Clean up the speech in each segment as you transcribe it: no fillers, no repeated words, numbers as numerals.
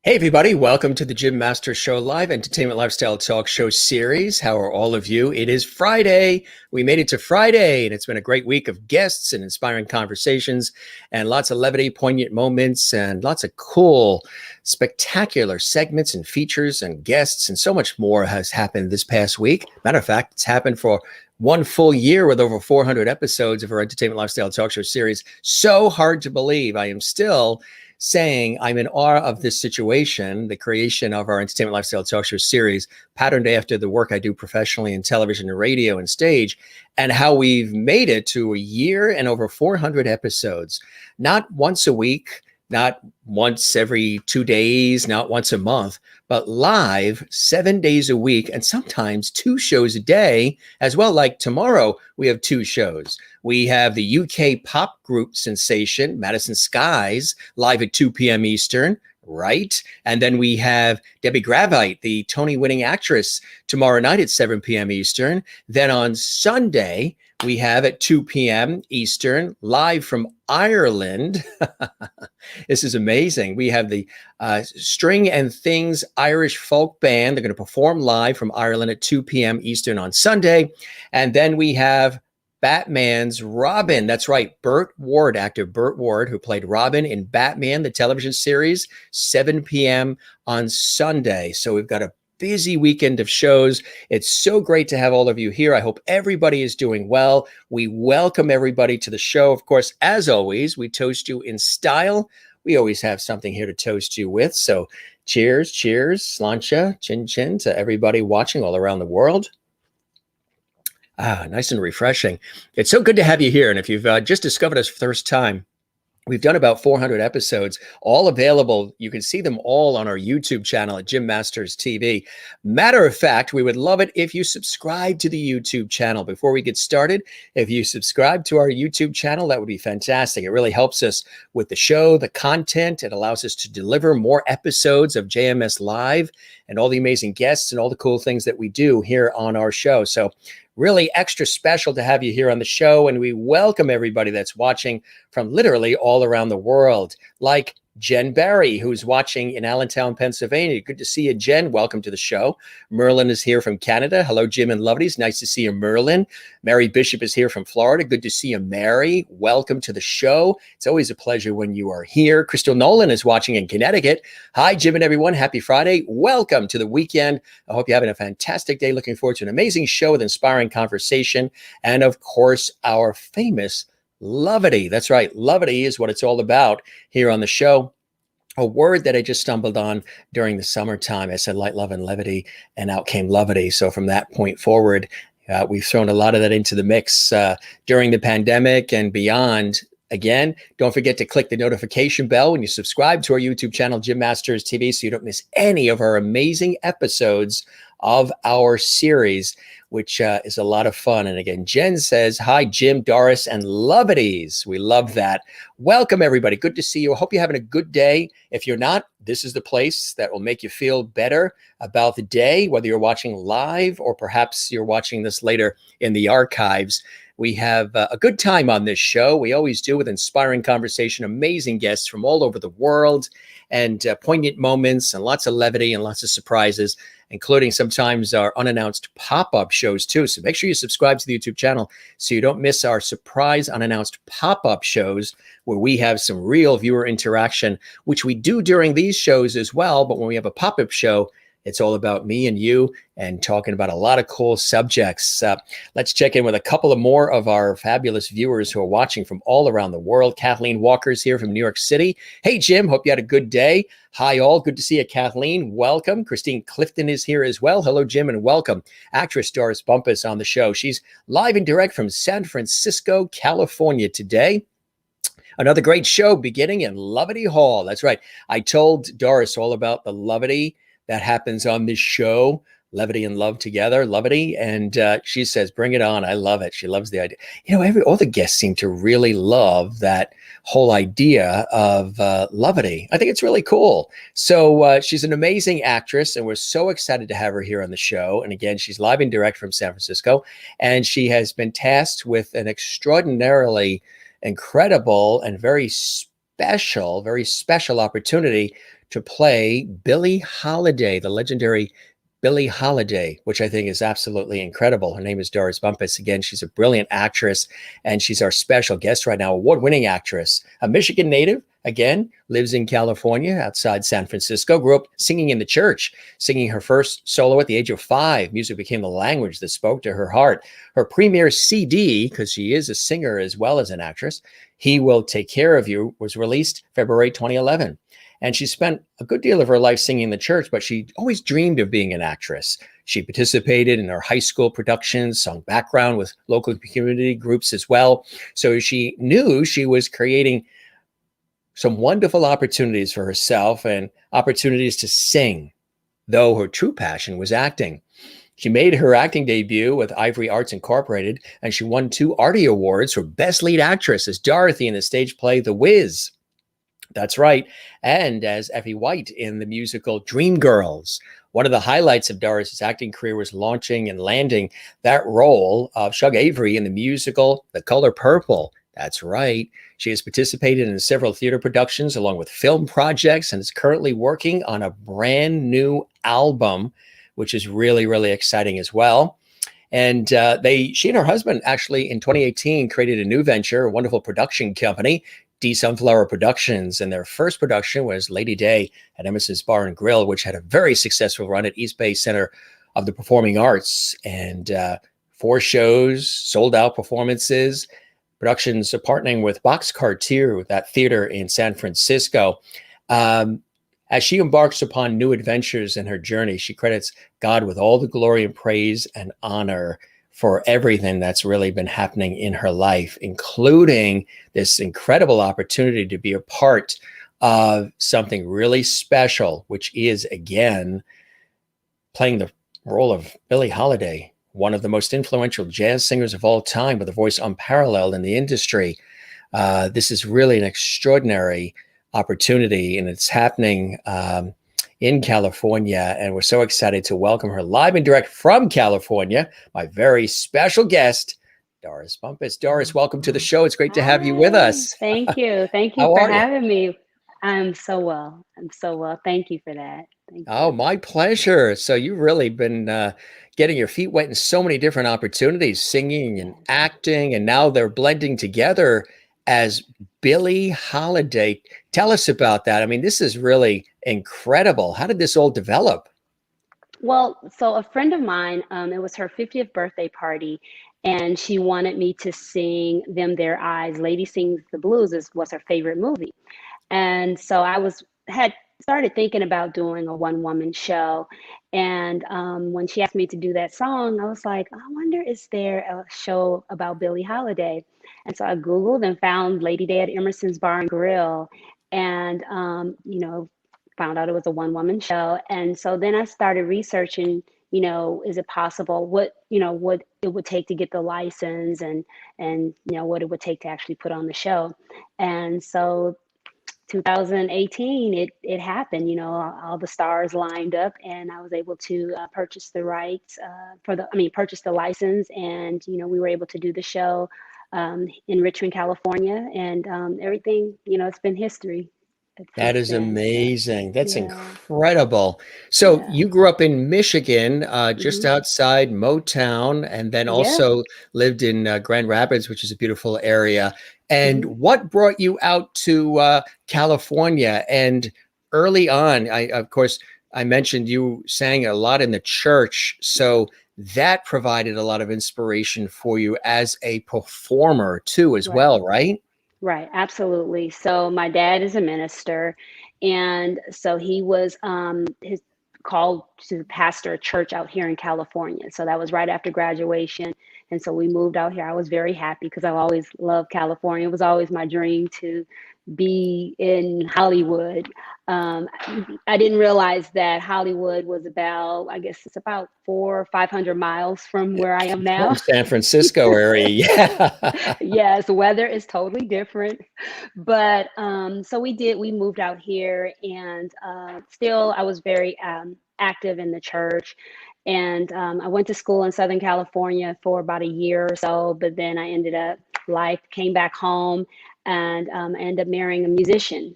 Hey everybody, welcome to the Jim Master Show Live Entertainment Lifestyle Talk Show series. How are all of you? It is Friday. We made it to Friday, and it's been a great week of guests and inspiring conversations and lots of levity, poignant moments, and lots of cool, spectacular segments and features and guests, and so much more has happened this past week. Matter of fact, it's happened for one full year with over 400 episodes of our Entertainment Lifestyle Talk Show series. So hard to believe. I am still saying I'm in awe of this situation, the creation of our Entertainment Lifestyle Talk Show series, patterned after the work I do professionally in television and radio and stage, and how we've made it to a year and over 400 episodes, not once a week, not once every 2 days, not once a month, but live 7 days a week, and sometimes 2 shows a day as well. Like tomorrow, we have 2 shows. We have the UK pop group sensation, Madison Skies, live at 2 p.m. Eastern, right? And then we have Debbie Gravite, the Tony-winning actress, tomorrow night at 7 p.m. Eastern. Then on Sunday, we have at 2 p.m. Eastern, live from Ireland. This is amazing. We have the String and Things Irish Folk Band. They're going to perform live from Ireland at 2 p.m. Eastern on Sunday. And then we have Batman's Robin. That's right. Burt Ward, actor Burt Ward, who played Robin in Batman, the television series, 7 p.m. on Sunday. So we've got a busy weekend of shows. It's so great to have all of you here. I hope everybody is doing well. We welcome everybody to the show. Of course, as always, we toast you in style. We always have something here to toast you with. So cheers, slancha, chin chin to everybody watching all around the world. Nice and refreshing. It's so good to have you here. And if you've just discovered us for the first time, we've done about 400 episodes, all available. You can see them all on our YouTube channel at Jim Masters TV. Matter of fact, we would love it if you subscribe to the YouTube channel. Before we get started, if you subscribe to our YouTube channel, that would be fantastic. It really helps us with the show, the content. It allows us to deliver more episodes of JMS Live and all the amazing guests and all the cool things that we do here on our show. So really extra special to have you here on the show, and we welcome everybody that's watching from literally all around the world, like Jen Barry, who's watching in Allentown, Pennsylvania. Good to see you, Jen. Welcome to the show. Merlin is here from Canada. Hello, Jim and Lovelies. Nice to see you, Merlin. Mary Bishop is here from Florida. Good to see you, Mary. Welcome to the show. It's always a pleasure when you are here. Crystal Nolan is watching in Connecticut. Hi, Jim and everyone. Happy Friday. Welcome to the weekend. I hope you're having a fantastic day. Looking forward to an amazing show with inspiring conversation. And of course, our famous levity. That's right. Levity is what it's all about here on the show. A word that I just stumbled on during the summertime. I said light, love, and levity, and out came levity. So from that point forward, we've thrown a lot of that into the mix during the pandemic and beyond. Again, don't forget to click the notification bell when you subscribe to our YouTube channel, Jim Masters TV, so you don't miss any of our amazing episodes of our series, which is a lot of fun. And again, Jen says, hi, Jim, Doris, and Lovities. We love that. Welcome, everybody. Good to see you. I hope you're having a good day. If you're not, this is the place that will make you feel better about the day, whether you're watching live or perhaps you're watching this later in the archives. We have a good time on this show. We always do, with inspiring conversation, amazing guests from all over the world, and poignant moments and lots of levity and lots of surprises, including sometimes our unannounced pop-up shows too. So make sure you subscribe to the YouTube channel so you don't miss our surprise unannounced pop-up shows, where we have some real viewer interaction, which we do during these shows as well. But when we have a pop-up show, it's all about me and you and talking about a lot of cool subjects. Let's check in with a couple of more of our fabulous viewers who are watching from all around the world. Kathleen Walker's here from New York City. Hey, Jim, hope you had a good day. Hi, all. Good to see you, Kathleen. Welcome. Christine Clifton is here as well. Hello, Jim, and welcome. Actress Doris Bumpus on the show. She's live and direct from San Francisco, California today. Another great show beginning in Levity Hall. That's right. I told Doris all about the levity that happens on this show, levity and love together, levity. And she says, bring it on. I love it. She loves the idea. You know, all the guests seem to really love that whole idea of levity. I think it's really cool. So she's an amazing actress, and we're so excited to have her here on the show. And again, she's live and direct from San Francisco, and she has been tasked with an extraordinarily incredible and very special opportunity to play Billie Holiday, the legendary Billie Holiday, which I think is absolutely incredible. Her name is Doris Bumpus. Again, she's a brilliant actress, and she's our special guest right now, award-winning actress, a Michigan native, again, lives in California outside San Francisco, grew up singing in the church, singing her first solo at the age of 5. Music became the language that spoke to her heart. Her premier CD, because she is a singer as well as an actress, He Will Take Care of You, was released February 2011. And she spent a good deal of her life singing in the church, but she always dreamed of being an actress. She participated in her high school productions, sung background with local community groups as well. So she knew she was creating some wonderful opportunities for herself and opportunities to sing, though her true passion was acting. She made her acting debut with Ivory Arts Incorporated, and she won 2 Artie Awards for Best Lead Actress as Dorothy in the stage play The Wiz. That's right. And as Effie White in the musical Dreamgirls. One of the highlights of Doris's acting career was launching and landing that role of Shug Avery in the musical The Color Purple. That's right. She has participated in several theater productions along with film projects and is currently working on a brand new album, which is really, really exciting as well. And she and her husband actually in 2018 created a new venture, a wonderful production company, D Sunflower Productions, and their first production was Lady Day at Emerson's Bar and Grill, which had a very successful run at East Bay Center of the Performing Arts, and 4 shows, sold out performances. Productions are partnering with Boxcar Tier, that theater in San Francisco. As she embarks upon new adventures in her journey, she credits God with all the glory and praise and honor for everything that's really been happening in her life, including this incredible opportunity to be a part of something really special, which is, again, playing the role of Billie Holiday, one of the most influential jazz singers of all time with a voice unparalleled in the industry. This is really an extraordinary opportunity, and it's happening in California, and we're so excited to welcome her live and direct from California, my very special guest, Doris Bumpus. Doris, welcome to the show. It's great to have you with us. Thank you. Thank you How for are you? having me. I'm so well. I'm so well. Thank you for that. Thank Oh, you. my pleasure. So you've really been getting your feet wet in so many different opportunities, singing and Yeah. acting, and now they're blending together as Billie Holiday. Tell us about that. I mean, this is really incredible. How did this all develop? Well, so a friend of mine, it was her 50th birthday party, and she wanted me to sing Them Their Eyes. Lady Sings the Blues was her favorite movie. And so had started thinking about doing a one woman show. And when she asked me to do that song, I was like, I wonder, is there a show about Billie Holiday? And so I Googled and found Lady Day at Emerson's Bar and Grill, and found out it was a one woman show. And so then I started researching. Is it possible? What it would take to get the license, and what it would take to actually put on the show. And so 2018, it happened. All the stars lined up, and I was able to purchase the rights purchase the license, and we were able to do the show in Richmond, California, and everything. It's been history That since is then. So amazing. That's yeah, incredible. So yeah, you grew up in Michigan, just hmm outside Motown, and then yeah. also lived in Grand Rapids, which is a beautiful area. And hmm what brought you out to California? And early on, of course, I mentioned you sang a lot in the church, so that provided a lot of inspiration for you as a performer too, as Right. well, right? Right, absolutely. So my dad is a minister, and so he was his called to pastor a church out here in California. So that was right after graduation, and so we moved out here. I was very happy because I've always loved California. It was always my dream to be in Hollywood. Um, I didn't realize that Hollywood was about, I guess it's about 400 or 500 miles from where I am From now. San Francisco area, yeah. Yes, weather is totally different. But so we moved out here, and still I was very active in the church. And I went to school in Southern California for about a year or so, but then I ended up, life came back home, and I ended up marrying a musician.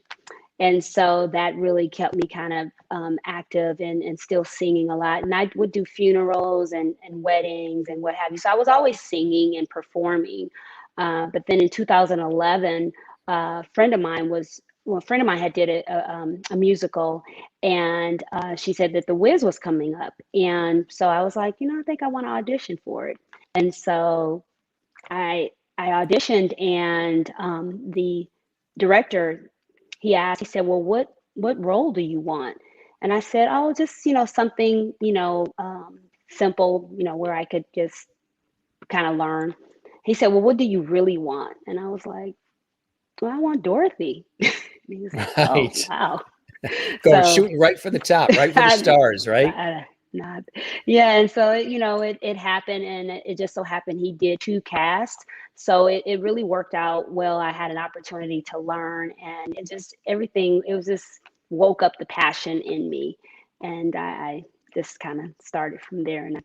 And so that really kept me kind of active and still singing a lot. And I would do funerals and weddings and what have you. So I was always singing and performing. But then in 2011, a friend of mine had did a musical, and she said that The Wiz was coming up. And so I was like, I think I want to audition for it. And so I auditioned, and the director, he said, well, what role do you want? And I said, oh, just, something, simple, where I could just kind of learn. He said, well, what do you really want? And I was like, well, I want Dorothy. And he was like, oh, Right. wow. Going So shooting right for the top, right for the stars, right? not, yeah. And so, it happened, and it just so happened he did 2 casts. So it really worked out well. I had an opportunity to learn, and it was just woke up the passion in me. And I just kind of started from there, and I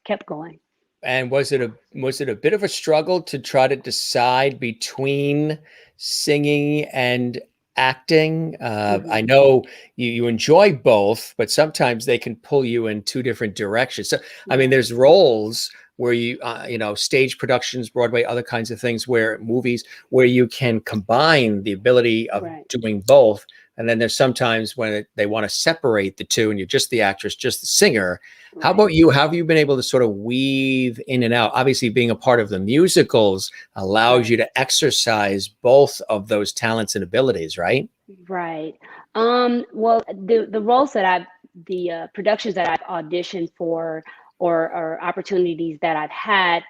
kept going. And was it a bit of a struggle to try to decide between singing and acting? I Mhm. know you enjoy both, but sometimes they can pull you in 2 different directions. So, I mean, Right, there's roles where stage productions, Broadway, other kinds of things, where movies where you can combine the ability of right, doing both. And then there's sometimes when they want to separate the two, and you're just the actress, just the singer. How right, about you? How have you been able to sort of weave in and out? Obviously, being a part of the musicals allows right. you to exercise both of those talents and abilities, right? Right. Well, the roles the productions that I've auditioned for, or opportunities that I've had,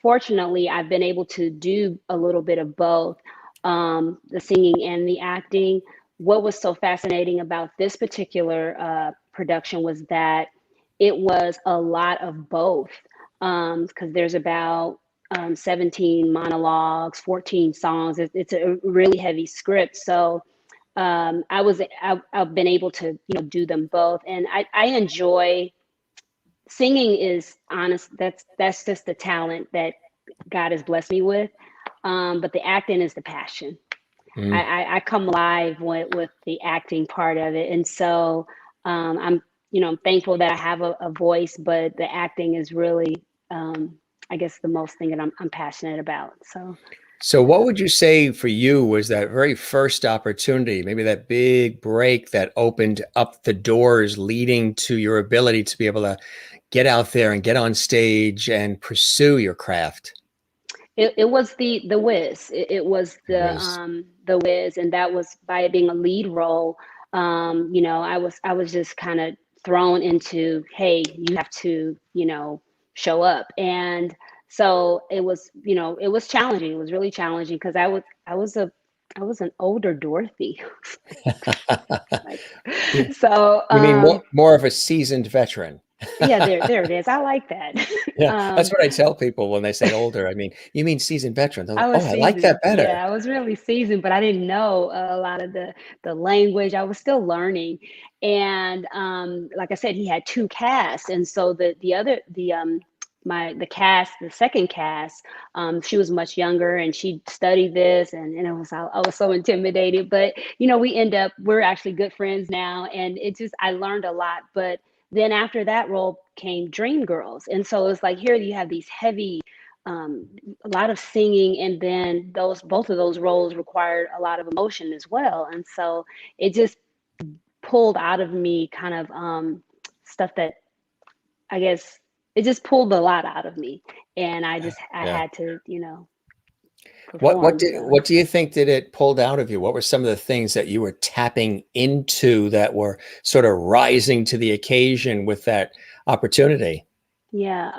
fortunately, I've been able to do a little bit of both, the singing and the acting. What was so fascinating about this particular production was that it was a lot of both, because there's about 17 monologues, 14 songs. It's a really heavy script. So I've been able to, do them both. And I enjoy singing. Is honest. That's just the talent that God has blessed me with. But the acting is the passion. Mm. I come alive with the acting part of it. And so I'm thankful that I have a voice, but the acting is really, I guess, the most thing that I'm passionate about. So, So, yeah. what would you say for you was that very first opportunity, maybe that big break that opened up the doors leading to your ability to be able to get out there and get on stage and pursue your craft? It was the Wiz. It was It was. the Wiz, and that was by it being a lead role. I was just kind of thrown into, hey, you have to, show up. And so it was challenging. It was really challenging, because I was an older Dorothy. Like, You so you mean more of a seasoned veteran? yeah, there it is. I like that. Yeah, that's um, what I tell people when they say older. I mean, you mean seasoned veteran? They're I like, was "Oh, I like seasoned. that better." Yeah, I was really seasoned, but I didn't know a lot of the language. I was still learning. And like I said, he had 2 casts, and so the other the cast, the second cast, she was much younger, and she studied this, and I was so intimidated. But we're actually good friends now, and I learned a lot. But then after that role came Dream Girls, and so it's like, here you have these heavy, um, a lot of singing, and then both of those roles required a lot of emotion as well. And so it just pulled out of me kind of stuff that, I guess, it just pulled a lot out of me, and I Yeah. had to, What what perform. did So what do you think did it pulled out of you? What were some of the things that you were tapping into that were sort of rising to the occasion with that opportunity? yeah,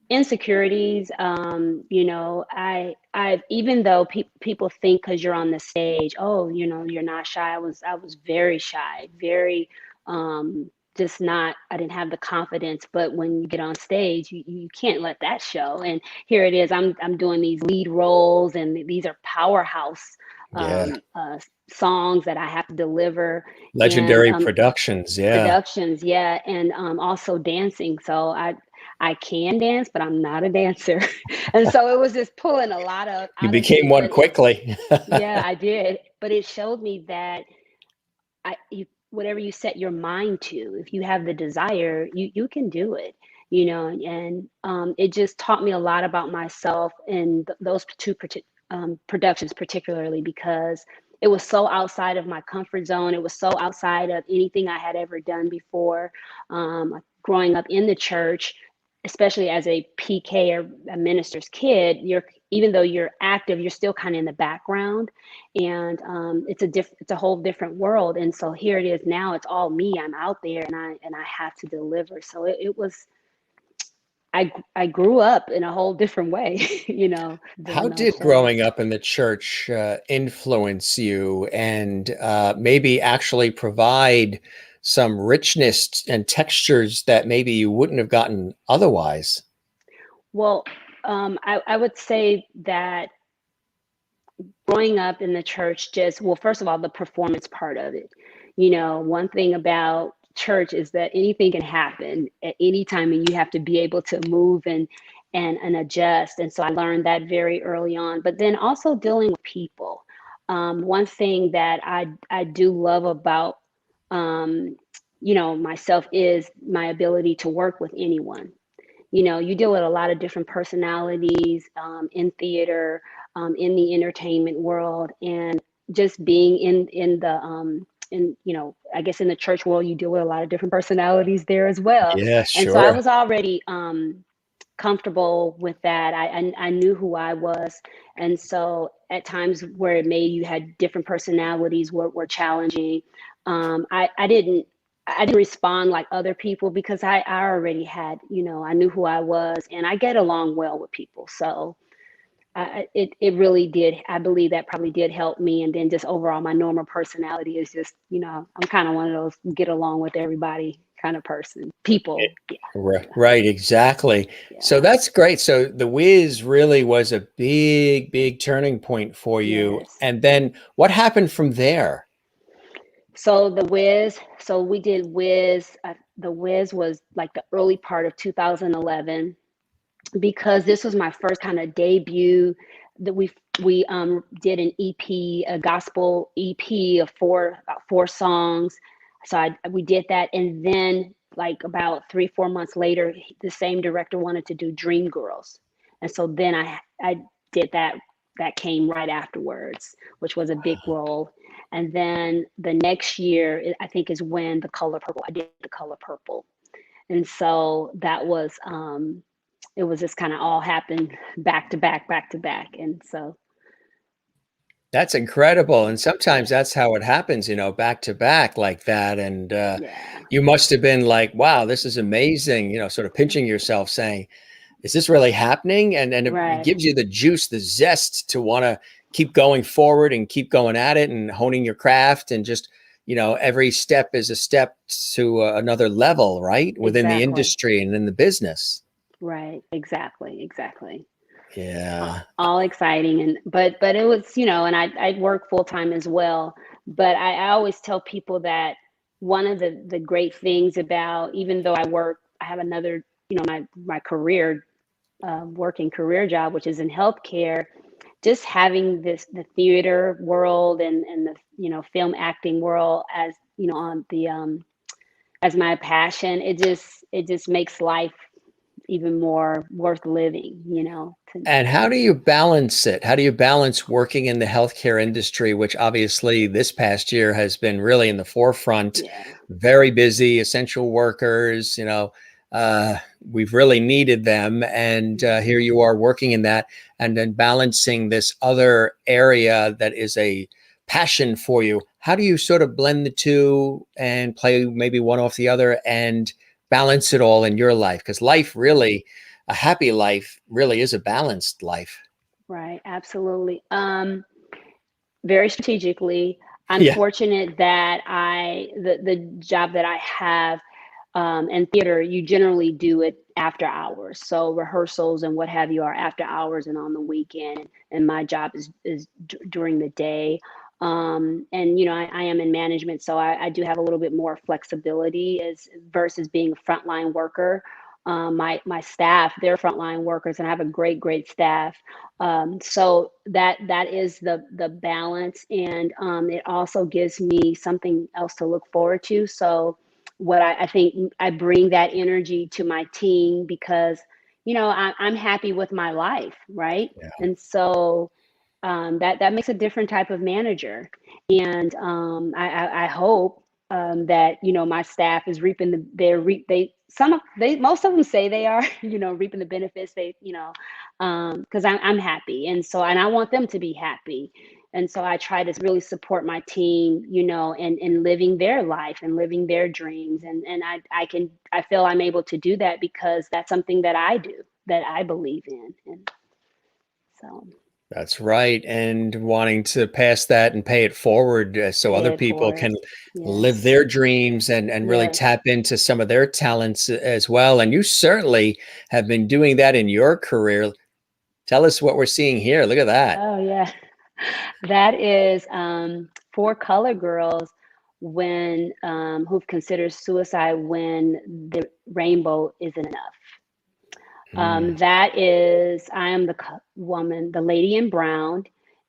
insecurities. I even though people think, because you're on the stage, oh, you're not shy. I was very shy, very, just not. I didn't have the confidence. But when you get on stage, you can't let that show. And here it is. I'm doing these lead roles, and these are powerhouse Yeah. songs that I have to deliver. And Legendary productions, yeah. productions, yeah, and also dancing. So I can dance, but I'm not a dancer. And so it was just pulling a lot of You out of became me, one but it, quickly. yeah, I did. But it showed me that whatever you set your mind to, if you have the desire, you can do it, and it just taught me a lot about myself in those productions, particularly because it was so outside of my comfort zone. It was so outside of anything I had ever done before. Growing up in the church, especially as a PK or a minister's kid, even though you're active, you're still kind of in the background, and it's a whole different world. And so here it is now. It's all me. I'm out there, and I have to deliver. So it was. I grew up in a whole different way, How doing those did things. growing up in the church influence you and maybe actually provide some richness and textures that maybe you wouldn't have gotten otherwise? Well, I would say that growing up in the church, well, first of all, the performance part of it. One thing about church is that anything can happen at any time, and you have to be able to move and adjust. And so I learned that very early on. But then also dealing with people. One thing that I do love about myself is my ability to work with anyone. You deal with a lot of different personalities in theater, in the entertainment world, and just being I guess in the church world, you deal with a lot of different personalities there as well. Yeah, And so I sure. was already comfortable with that. I knew who I was, and so at times where it made you had different personalities were challenging. I didn't respond like other people because I already had, I knew who I was, and I get along well with people. So it really did. I believe that probably did help me. And then just overall, my normal personality is just, I'm kind of one of those get along with everybody kind of person. People. Yeah. Right, right, exactly. So Yeah. that's great. So the Wiz really was a big, big turning point for you. Yes. And then what happened from there? So the Wiz, so we did Wiz. The Wiz was like the early part of 2011, because this was my first kind of debut that we did an EP, a gospel EP of about 4 songs. So we did that, and then like about 3-4 months later, the same director wanted to do Dream Girls, and so then I did that. That came right afterwards, which was a big role. And then the next year, I think, is when The Color Purple. I did The Color Purple, and so that was it was just kind of all happened back to back, back to back. And so, That's incredible. And yeah, sometimes that's how it happens, back to back like that. And yeah, you must have been like, wow, this is amazing, sort of pinching yourself saying, is this really happening? And it right, gives you the juice, the zest to want to keep going forward and keep going at it and honing your craft and just, every step is a step to another level, right? Within the exactly, industry and in the business. right, exactly, exactly. Yeah. All exciting, and but it was, and I work full time as well. But I always tell people that one of the great things about, even though I have another, my career, working career job, which is in healthcare, just having the theater world and the film acting world as on the as my passion, it just makes life even more worth living, And how do you balance it? How do you balance working in the healthcare industry, which obviously this past year has been really in the forefront, yeah, very busy, essential workers, uh, we've really needed them. And here you are working in that and then balancing this other area that is a passion for you. How do you sort of blend the two and play maybe one off the other and balance it all in your life? Because life really, a happy life really is a balanced life. right, absolutely. Very strategically. I'm Yeah. fortunate that the job that I have, in theater, you generally do it after hours. So rehearsals and what have you are after hours and on the weekend. And my job is during the day. And I am in management, so I do have a little bit more flexibility as versus being a frontline worker. my staff, they're frontline workers, and I have a great staff. So that is the balance, and it also gives me something else to look forward to. So what I think I bring that energy to my team because I'm happy with my life, right? Yeah. And so that makes a different type of manager. And I hope that my staff is reaping they most of them say they are reaping the benefits because I'm happy, and I want them to be happy. And so I try to really support my team, and living their life and living their dreams. And I feel I'm able to do that because that's something that I do, that I believe in. And so That's right. And wanting to pass that and pay it forward so pay other it people forward. can live Yes. their dreams and really Yes. tap into some of their talents as well. And you certainly have been doing that in your career. Tell us what we're seeing here. Look at that. Oh, yeah. That is four color girls who've considered suicide when the rainbow isn't enough. Mm, That is, I am the woman, the lady in brown,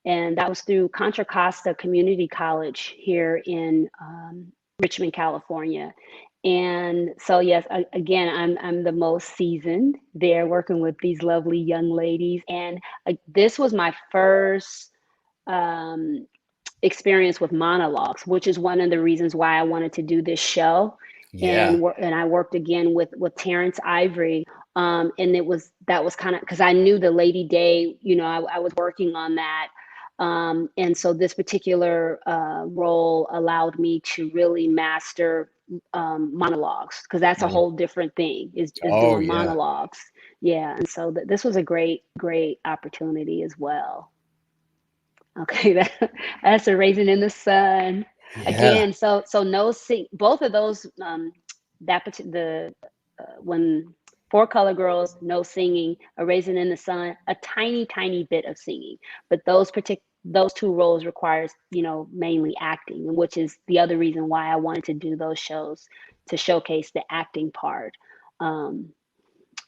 and that was through Contra Costa Community College here in Richmond, California. And so, yes, again, I'm the most seasoned there, working with these lovely young ladies. And this was my first um, experience with monologues, which is one of the reasons why I wanted to do this show. yeah. And I worked again with Terrence Ivory, and that was kind of because I knew the Lady Day. I was working on that, and so this particular role allowed me to really master monologues, because that's a Mm. whole different thing. Is Oh, doing yeah. monologues, yeah. And so this was a great opportunity as well. Okay, that's a Raisin in the Sun. Yeah. Again, so no sing. Both of those, the when Four Color Girls, no singing. A Raisin in the Sun, a tiny bit of singing. But those two roles requires mainly acting, which is the other reason why I wanted to do those shows, to showcase the acting part. Um,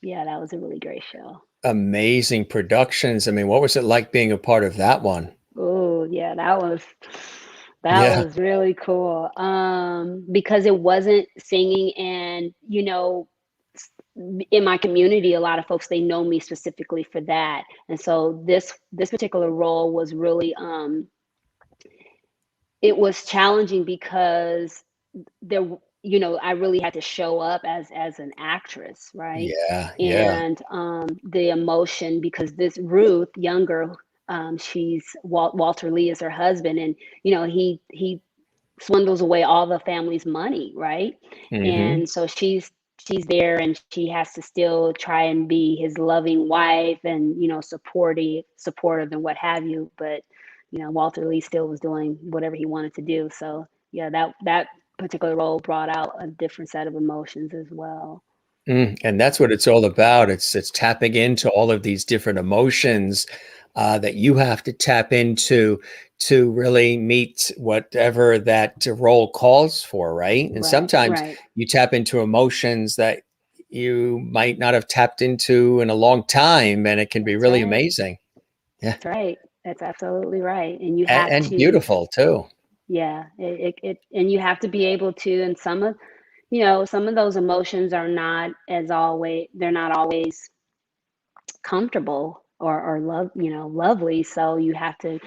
yeah, that was a really great show. Amazing productions. I mean, what was it like being a part of that one? Oh, yeah, that Yeah. was really cool. Because it wasn't singing, and in my community, a lot of folks, they know me specifically for that. And so this particular role was really it was challenging because there I really had to show up as an actress, right? Yeah. Yeah. And the emotion, because this Ruth younger, she's Walter Lee is her husband, and he swindles away all the family's money, right? Hmm. And so she's there, and she has to still try and be his loving wife, and supportive and what have you. But Walter Lee still was doing whatever he wanted to do. So yeah, that particular role brought out a different set of emotions as well. And that's what it's all about. It's tapping into all of these different emotions that you have to tap into to really meet whatever that role calls for, right? And Right, sometimes right. you tap into emotions that you might not have tapped into in a long time, and it can be That's really right. amazing. Yeah, That's right. That's absolutely right. And you have and to, beautiful too. yeah, and you have to be able to, and some of those emotions are not as always, they're not always comfortable or lovely. So you have to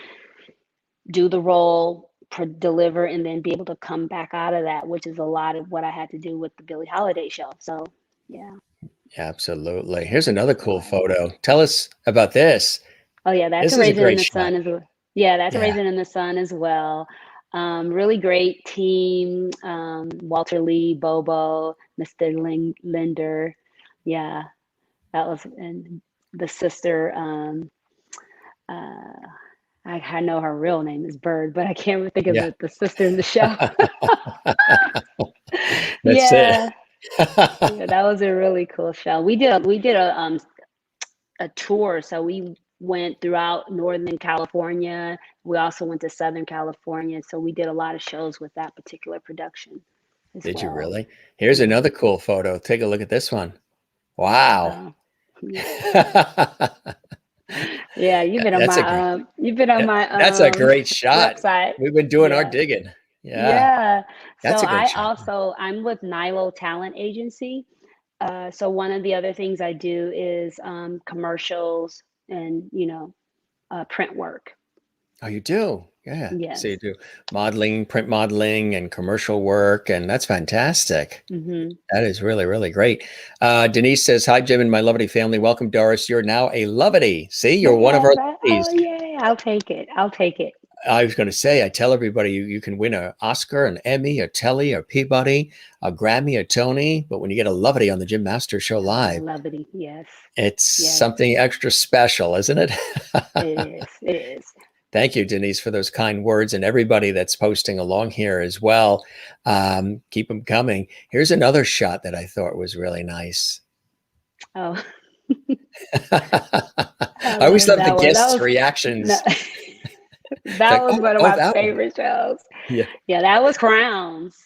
do the role, deliver, and then be able to come back out of that, which is a lot of what I had to do with the Billie Holiday show. So yeah. Absolutely. Here's another cool Right. photo. Tell us about this. Oh yeah, that's a This is a Raisin in great the shot. Sun as well. Yeah, that's a Yeah. Raisin in the Sun as well. Really great team. Walter Lee, Bobo, Mr. Linder. Yeah, that was, and the sister. Uh, I know her real name is Bird, but I can't even think of Yeah. the sister in the show. That's it. Yeah, yeah, that was a really cool show. We did a tour, so we went throughout Northern California. We also went to Southern California, so we did a lot of shows with that particular production as Did you well. really? Here's Yeah. another cool photo. Take a look at this one. Wow. So yeah. Yeah, That's a great, you've been on my that's a great shot. website. We've been doing our Yeah. digging. Yeah, Yeah. that's So a great shot. I'm with Nilo Talent Agency. So one of the other things I do is commercials and print work. Oh, you do? Yeah. So you Yes. do modeling, print modeling, and commercial work, and that's fantastic. Hmm. That is really, really great. Denise says, "Hi, Jim and my lovely family. Welcome, Doris. You're now a lovety. See, you're one of our lovelies." Oh yeah, I'll take it. I'll take it. I was going to say, I tell everybody you can win an Oscar, an Emmy, a Telly, a Peabody, a Grammy, a Tony, but when you get a lovety on the Jim Masters Show live, Levity. Yes. it's Yes. something extra special, isn't it? It is. It is. Thank you, Denise, for those kind words, and everybody that's posting along here as well. Keep them coming. Here's another shot that I thought was really nice. Oh, I I always love love the that one. guests' No, reactions. It's that like, was oh, one of oh, my that one. favorite shows. Yeah. Yeah, that was Crowns.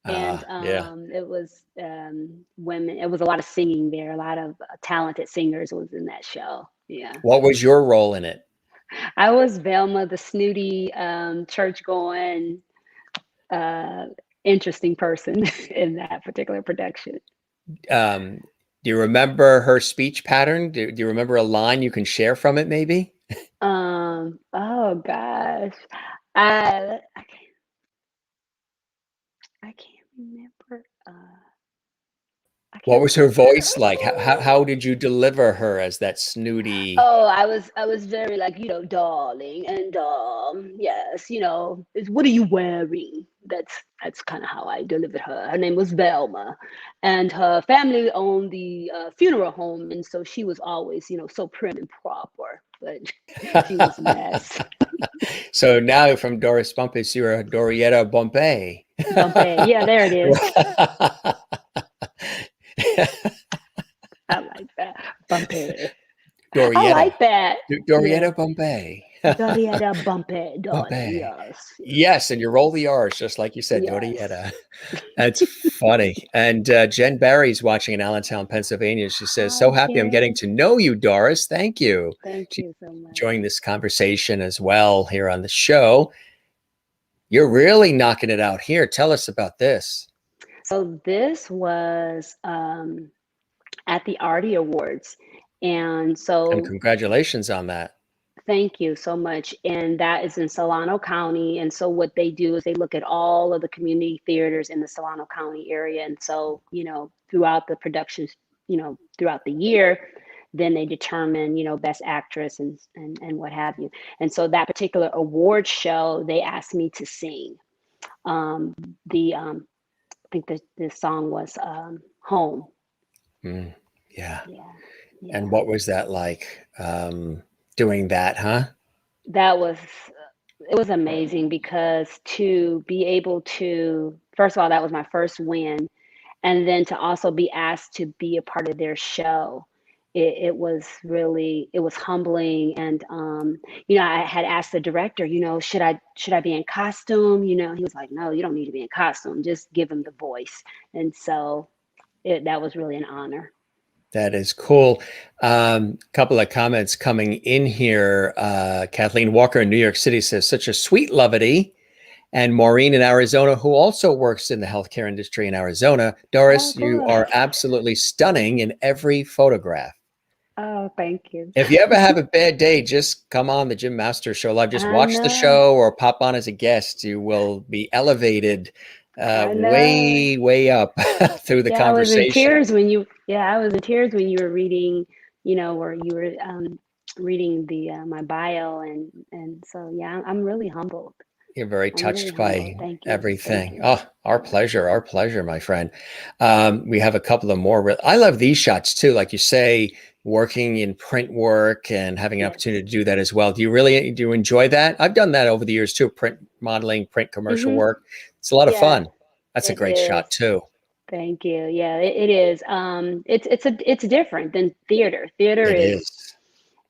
And Yeah. it was women. It was a lot of singing there. A lot of talented singers was in that show. Yeah. What was your role in it? I was Velma, the snooty, church going, uh, interesting person in that particular production. Um, do you remember her speech pattern? Do you remember a line you can share from it, maybe? Oh gosh. I can't remember. I What can't was her remember. voice like? How did you deliver her as that snooty? Oh, I was very like, darling, and yes, what are you wearing? That's kind of how I delivered her. Her name was Velma, and her family owned the funeral home, and so she was always, so prim and proper, but she was a mess. So now from Doris Bumpus, you're a Dorietta Bombay. Bumpy. Yeah, there it is. I like that. Bumpy. I Dorietta. like that. Yeah. Dorietta Bombay. Dorietta Bumpy, darling. Bombay. Yes. Yes, and you roll the R's just like you said, Yes. Dorietta. That's funny. And Jen Barry's watching in Allentown, Pennsylvania. She says, Hi, "So happy I'm getting Jen. to know you, Doris. Thank you." Thank She's you so much. enjoying this conversation as well here on the show. You're really knocking it out here. Tell us about this. So this was at the Artie Awards. And And so congratulations on that. thank you so much. And that is in Solano County. And so what they do is they look at all of the community theaters in the Solano County area. And so, throughout the productions, throughout the year, then they determine, best actress and what have you. And so that particular award show, they asked me to sing. Um, the I think the song was Home. Mm, yeah. Yeah, And yeah. what was that like doing that, huh? That was it was amazing because to be able to, first of all, that was my first win, and then to also be asked to be a part of their show, it was really, it was humbling. And I had asked the director, should I be in costume? He was like, no, you don't need to be in costume, just give him the voice. And so that was really an honor. That is cool. Couple of comments coming in here. Kathleen Walker in New York City says, such a sweet lovety. And Maureen in Arizona, who also works in the healthcare industry in Arizona. Oh, Doris, you good. are absolutely stunning in every photograph. Oh, thank you. If you ever have a bad day, just come on the Jim Masters Show live. Just I watch the know. show or pop on as a guest. You will be elevated I know. way, way up through the Yeah, I was in conversation. tears when you. Yeah, I was in tears when you were reading. Where you were reading the my bio, and so yeah, I'm really humbled. You're very I'm really touched humbled. by Thank you. Thank everything. you. Oh, our pleasure, my friend. We have a couple of more. I love these shots too. Like you say, working in print work and having an Yes. opportunity to do that as well. Do you enjoy that? I've done that over the years too. Print modeling, print commercial Mm-hmm. work. It's a lot of Yeah, fun. That's a it great is. shot too. Thank you. Yeah, it is. It's different than theater. Theater It is, is.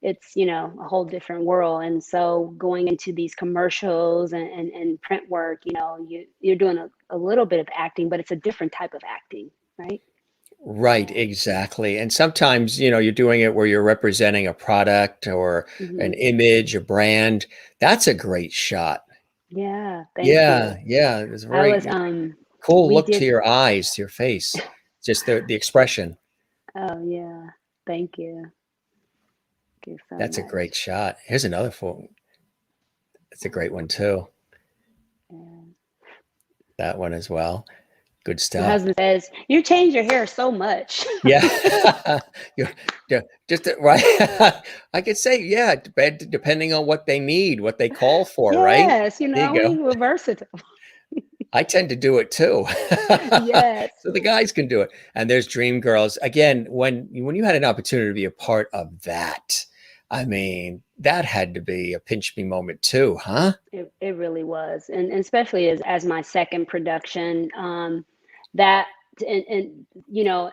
it's a whole different world. And so going into these commercials and print work, you're doing a little bit of acting, but it's a different type of acting, right? Right, exactly. And sometimes, you're doing it where you're representing a product or an Hmm. image, a brand. That's a great shot. Yeah, thank Yeah, you. yeah. It was a I was very cool we look to did. your eyes, to your face. Just the expression. Oh yeah, thank you. Thank you so That's a much. great shot. Here's another photo. That's a great one too. Yeah. That one as well. Good My stuff. husband says, "You change your hair so much." Yeah. You're, yeah, just right. I could say, yeah, depending on what they need, what they call for, right? Yes, There you go. we're versatile. I tend to do it too. Yes. So the guys can do it. And there's Dream Girls. Again, when you had an opportunity to be a part of that, I mean, that had to be a pinch me moment too, huh? It really was, and especially as my second production, that and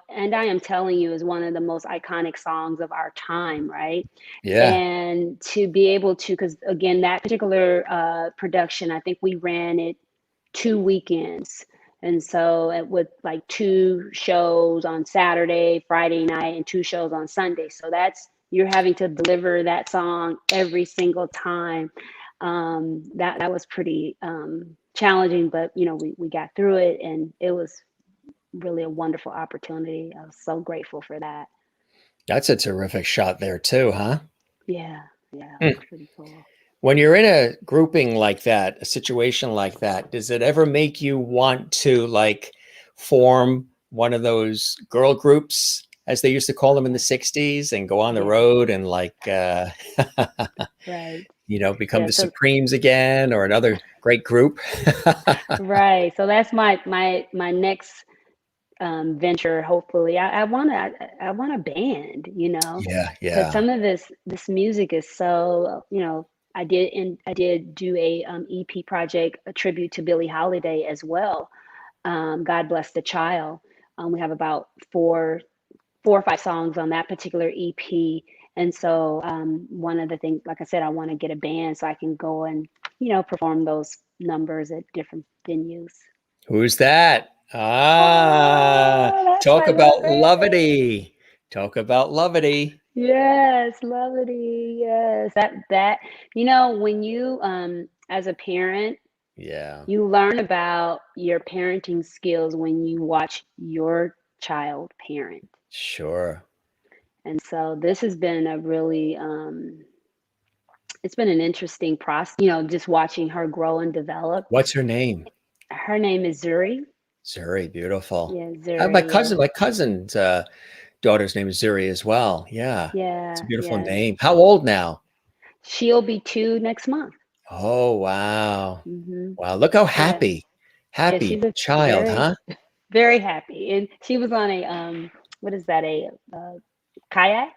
and I am telling you is one of the most iconic songs of our time, right? Yeah. And to be able to, because again, that particular production, I think we ran it 2 weekends, and so with like two shows on Saturday, Friday night, and two shows on Sunday. So that's you're having to deliver that song every single time. That was pretty challenging, but we got through it, and it was really a wonderful opportunity. I was so grateful for that. That's a terrific shot there too, huh? Yeah, yeah, it was Hmm. pretty cool. When you're in a grouping like that, a situation like that, does it ever make you want to like form one of those girl groups, as they used to call them in the Yeah, 60s, and go on the yeah, road and right. become Yeah, the so Supremes again or another great group? right. So that's my next venture. Hopefully, I want a band, Yeah, because yeah. some of this music is so, I did do a EP project, a tribute to Billie Holiday as well. God bless the child. We have about four or five songs on that particular EP. And so one of the things, like I said, I want to get a band so I can go and perform those numbers at different venues. Who's that? Oh, that's Talk my about little baby. lovity. Talk about lovity. Yes, lovely. Yes, that when you as a parent, Yeah, you learn about your parenting skills when you watch your child parent. sure. And so this has been a really it's been an interesting process, just watching her grow and develop. What's her name? Her name is Zuri. Zuri, beautiful. Yeah, My Zuri. Yes. cousin's daughter's name is Zuri as well. Yeah, it's a Yeah, beautiful yes. name. How old now? She'll be 2 next month. Oh, wow. Hmm. Wow, look how Yeah. Yeah, happy she's a child, very, huh? very happy. And she was on a what is that, a kayak?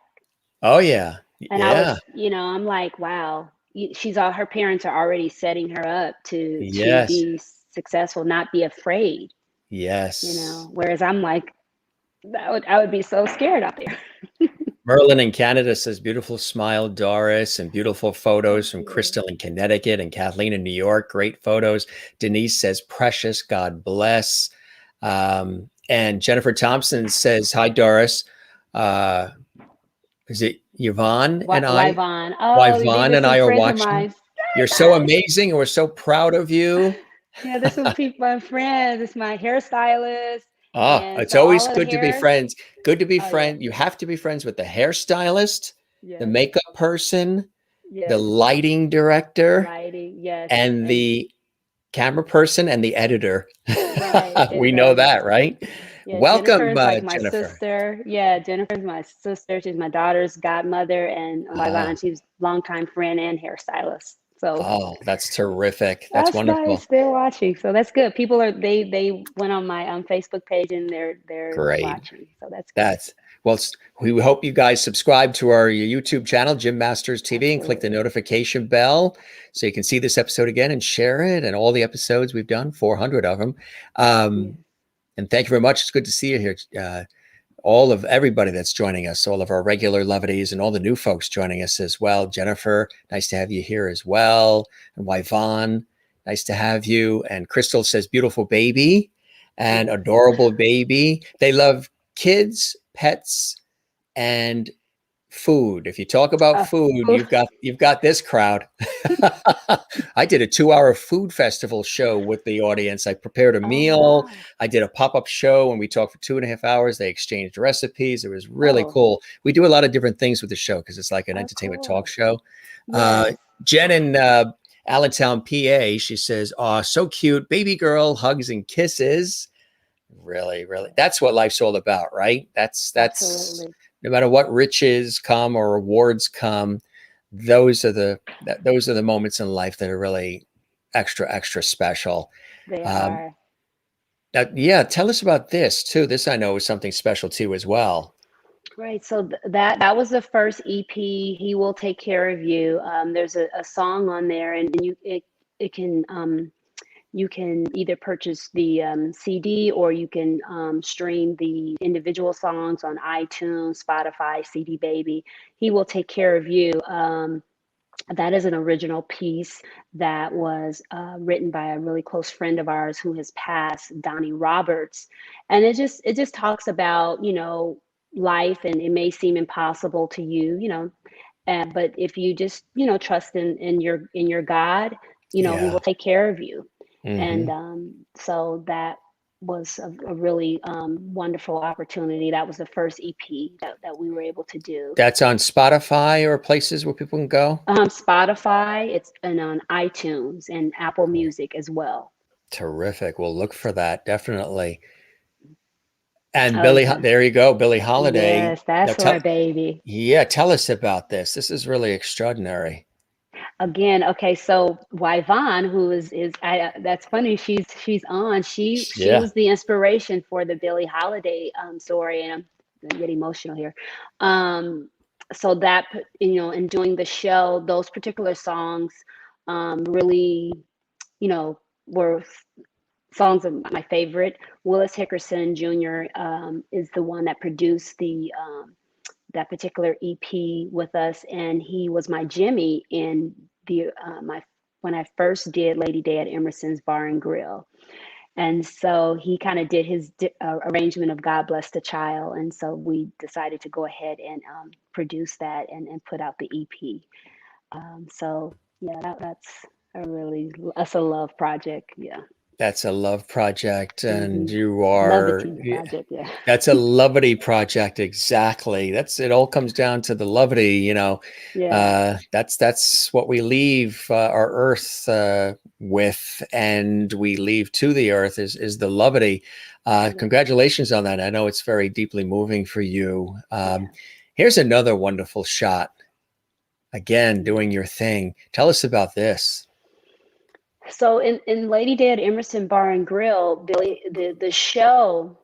Oh, yeah. And I Yeah. was, I'm like, wow, she's all, her parents are already setting her up to Yes. be successful, not be afraid, Yes. whereas I'm like, I would be so scared out there. Merlin in Canada says beautiful smile, Doris, and beautiful photos Thank from you. Crystal in Connecticut and Kathleen in New York. Great photos. Denise says precious, God bless. And Jennifer Thompson says, hi, Doris. Uh, is it Yvonne and I? Yvonne. Why Oh, these Vaughn are and some I are friends of watching. mine. You're so amazing, and we're so proud of you. Yeah, this is people, my friends. It's my hairstylist, Ah, and it's so always all of the good to be hair. friends. Good to be Oh yeah, friend. You have to be friends with the hairstylist, the yes, makeup person, the yes. lighting director, Lighting, yes, and and the camera person and the editor. right, We and know that, right? yeah, Jennifer Welcome, is like my Jennifer. sister. Yeah, Jennifer's my sister. She's my daughter's godmother, and Ah, Yvonne, she's longtime friend and hairstylist. So oh, that's terrific. That's that's wonderful. nice. They're watching, so that's good. People are they went on my Facebook page and they're Great. watching, so that's good. That's well, we hope you guys subscribe to our YouTube channel, Jim Masters TV, and click the Absolutely. notification bell so you can see this episode again and share it and all the episodes we've done, 400 of them. Yeah. And thank you very much. It's good to see you here. All of everybody that's joining us, all of our regular lovities and all the new folks joining us as well. Jennifer, nice to have you here as well. And Yvonne, nice to have you. And Crystal says, beautiful baby and Yes. adorable baby. They love kids, pets, and food. If you talk about food, Food. you've got this crowd. I did a 2-hour food festival show with the audience. I prepared a Oh, meal. wow. I did a pop-up show and we talked for 2.5 hours. They exchanged recipes. It was really Oh, cool. We do a lot of different things with the show because it's like an oh, entertainment talk cool. show. Yes. Jen in Allentown, PA, she says, "Oh, so cute. Baby girl, hugs and kisses." Really, really. That's what life's all about, right? That's Absolutely. no matter what riches come or awards come, those are the moments in life that are really extra special. They Um, are. yeah, tell us about this too. This I know is something special too as well. Right. So that was the first EP. He Will Take Care of You. There's a song on there, and it can you can either purchase the CD or you can stream the individual songs on iTunes, Spotify, CD Baby. He Will Take Care of You. That is an original piece that was written by a really close friend of ours who has passed, Donnie Roberts, and it just talks about life, and it may seem impossible to you, but if you just trust in your God, He will Yeah. take care of you, and Hmm. so that was a really wonderful opportunity. That was the first EP that we were able to do. That's on Spotify or places where people can go. Spotify, it's and on iTunes and Apple Cool. Music as well. Terrific. We'll look for that definitely. And Oh Billie, yeah. there you go, Billie Holiday. Yes, Now that's my tell, baby. yeah, tell us about this. This is really extraordinary. Again, okay, so Yvonne, who is that's funny, she's on. She Yeah. was the inspiration for the Billie Holiday story, and I'm getting emotional here. Um, so that in doing the show, those particular songs really, were songs of my favorite. Willis Hickerson Jr. Is the one that produced the that particular EP with us, and he was my Jimmy in the my when I first did Lady Day at Emerson's Bar and Grill. And so he kind of did his arrangement of God Bless the Child, and so we decided to go ahead and produce that and put out the EP. So yeah, that's a love project. Yeah. That's a love project, and Hmm. you are, Levity project. Yeah. that's a lovity project. Exactly. That's it all comes down to the lovity, Yeah. that's what we leave our earth with, and we leave to the earth is the lovity. Yeah. Congratulations on that. I know it's very deeply moving for you. Yeah. Here's another wonderful shot. Again, Yeah. doing your thing. Tell us about this. So in Lady Day at Emerson Bar and Grill, Billy, the show,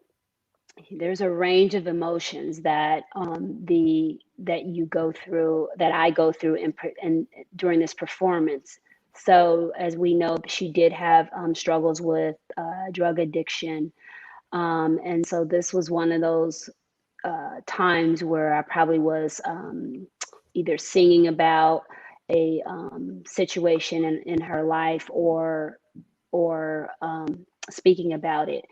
there's a range of emotions that you go through, that I go through and during this performance. So as we know, she did have struggles with drug addiction, and so this was one of those times where I probably was either singing about a situation in her life, or speaking about it.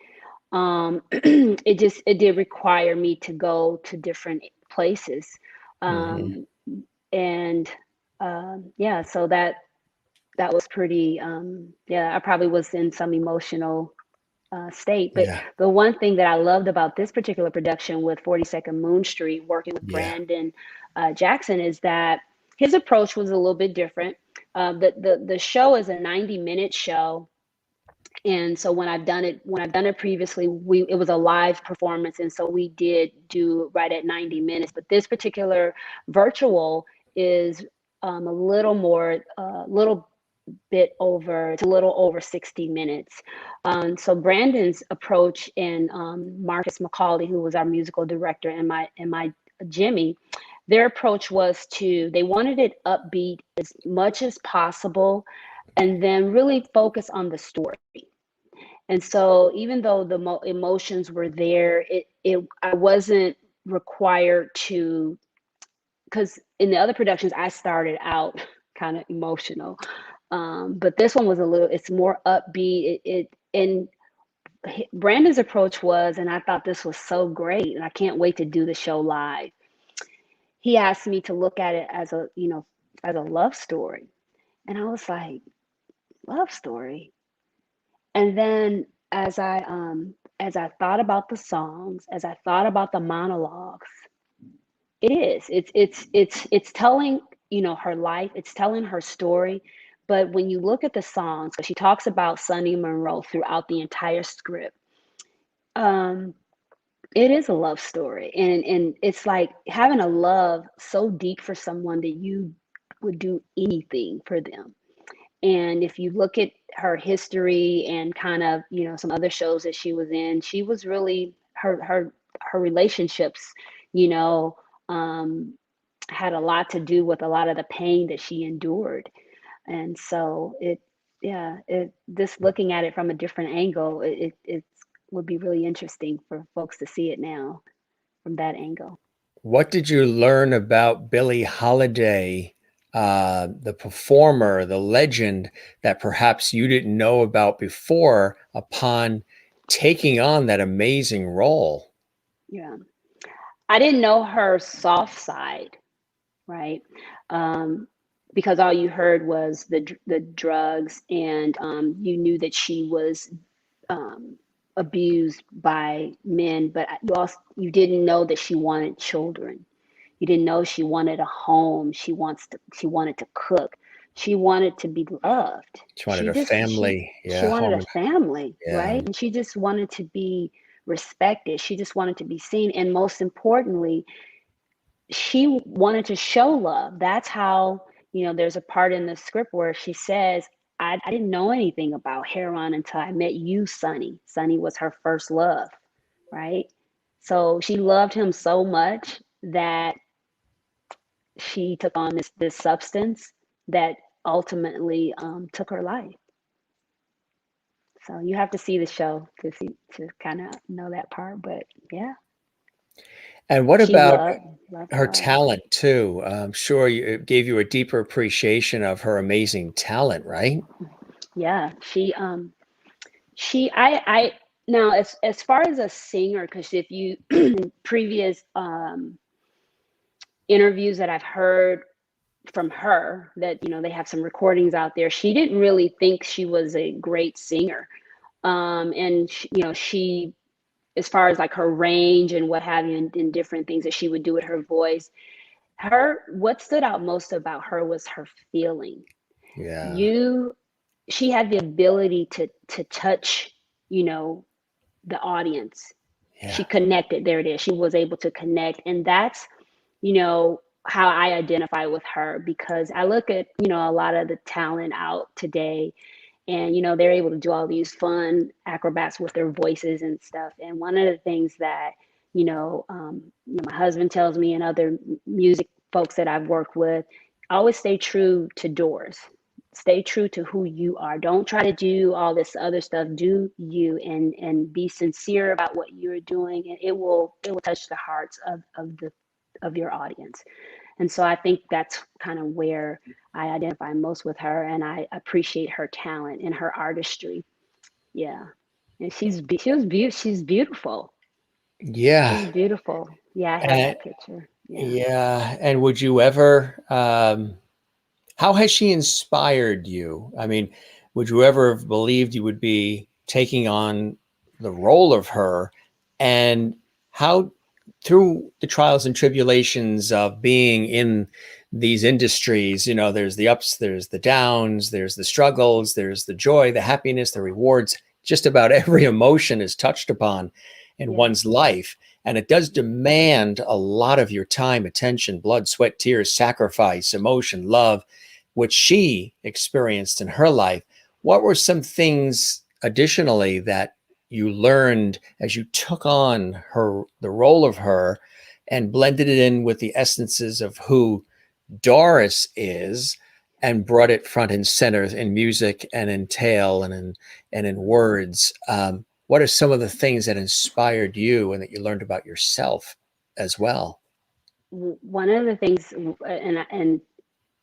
It did require me to go to different places, Hmm. um, and yeah, so that was pretty. Yeah, I probably was in some emotional state. But Yeah. the one thing that I loved about this particular production with 42nd Moon Street, working with Yeah. Brandon Jackson, is that his approach was a little bit different. The show is a 90-minute show, and so when I've done it previously, it was a live performance, and so we did do right at 90 minutes. But this particular virtual is a little more, little bit over, it's a little over 60 minutes. So Brandon's approach, and Marcus McCauley, who was our musical director, and my Jimmy, their approach was they wanted it upbeat as much as possible, and then really focus on the story. And so even though the emotions were there, I wasn't required to, because in the other productions I started out kind of emotional, but this one was it's more upbeat. And Brandon's approach was, and I thought this was so great, and I can't wait to do the show live. He asked me to look at it as a, as a love story. And I was like, love story. And then as I thought about the songs, as I thought about the monologues, it is. It's telling, her life, it's telling her story. But when you look at the songs, because she talks about Sonny Monroe throughout the entire script, um, it is a love story. And it's like having a love so deep for someone that you would do anything for them. And if you look at her history and kind of, some other shows that she was in, she was really her relationships, you know, um, had a lot to do with a lot of the pain that she endured. And so yeah, this looking at it from a different angle, it would be really interesting for folks to see it now from that angle. What did you learn about Billie Holiday, the performer, the legend, that perhaps you didn't know about before upon taking on that amazing role? Yeah. I didn't know her soft side, right? Um, because all you heard was the drugs, and you knew that she was um, abused by men, but you didn't know that she wanted children. You didn't know she wanted a home. She wanted to cook. She wanted to be loved. She wanted a family, She yeah, wanted a home, family, yeah, right? And she just wanted to be respected. She just wanted to be seen. And most importantly, she wanted to show love. That's how, there's a part in the script where she says, I didn't know anything about heroin until I met you, Sonny. Sonny was her first love, right? So she loved him so much that she took on this substance that ultimately took her life. So you have to see the show to kind of know that part. But yeah, and what she about loved her love. talent too? I'm sure it gave you a deeper appreciation of her amazing talent, right? Yeah, I now as far as a singer, because if you in previous interviews that I've heard from her, that they have some recordings out there, she didn't really think she was a great singer. And she, as far as like her range and what have you, and different things that she would do with her voice, what stood out most about her was her feeling. Yeah, You She had the ability to touch, you know, the audience. yeah, She connected. There it is. She was able to connect. And that's, how I identify with her, because I look at, a lot of the talent out today, and, they're able to do all these fun acrobats with their voices and stuff. And one of the things that, my husband tells me, and other music folks that I've worked with, always stay true to Doors. Stay true to who you are. Don't try to do all this other stuff. Do you, and be sincere about what you're doing, and it will touch the hearts of your audience. And so I think that's kind of where I identify most with her, and I appreciate her talent and her artistry. Yeah, and she's beautiful. yeah. She's beautiful. Yeah, I have And that picture. Yeah. yeah, and would you ever, how has she inspired you? I mean, would you ever have believed you would be taking on the role of her? And how, through the trials and tribulations of being in these industries, there's the ups, there's the downs, there's the struggles, there's the joy, the happiness, the rewards, just about every emotion is touched upon in Yeah. one's life. And it does demand a lot of your time, attention, blood, sweat, tears, sacrifice, emotion, love, which she experienced in her life. What were some things additionally that you learned as you took on the role of her, and blended it in with the essences of who Doris is, and brought it front and center in music and in tale and in words? What are some of the things that inspired you and that you learned about yourself as well? One of the things, and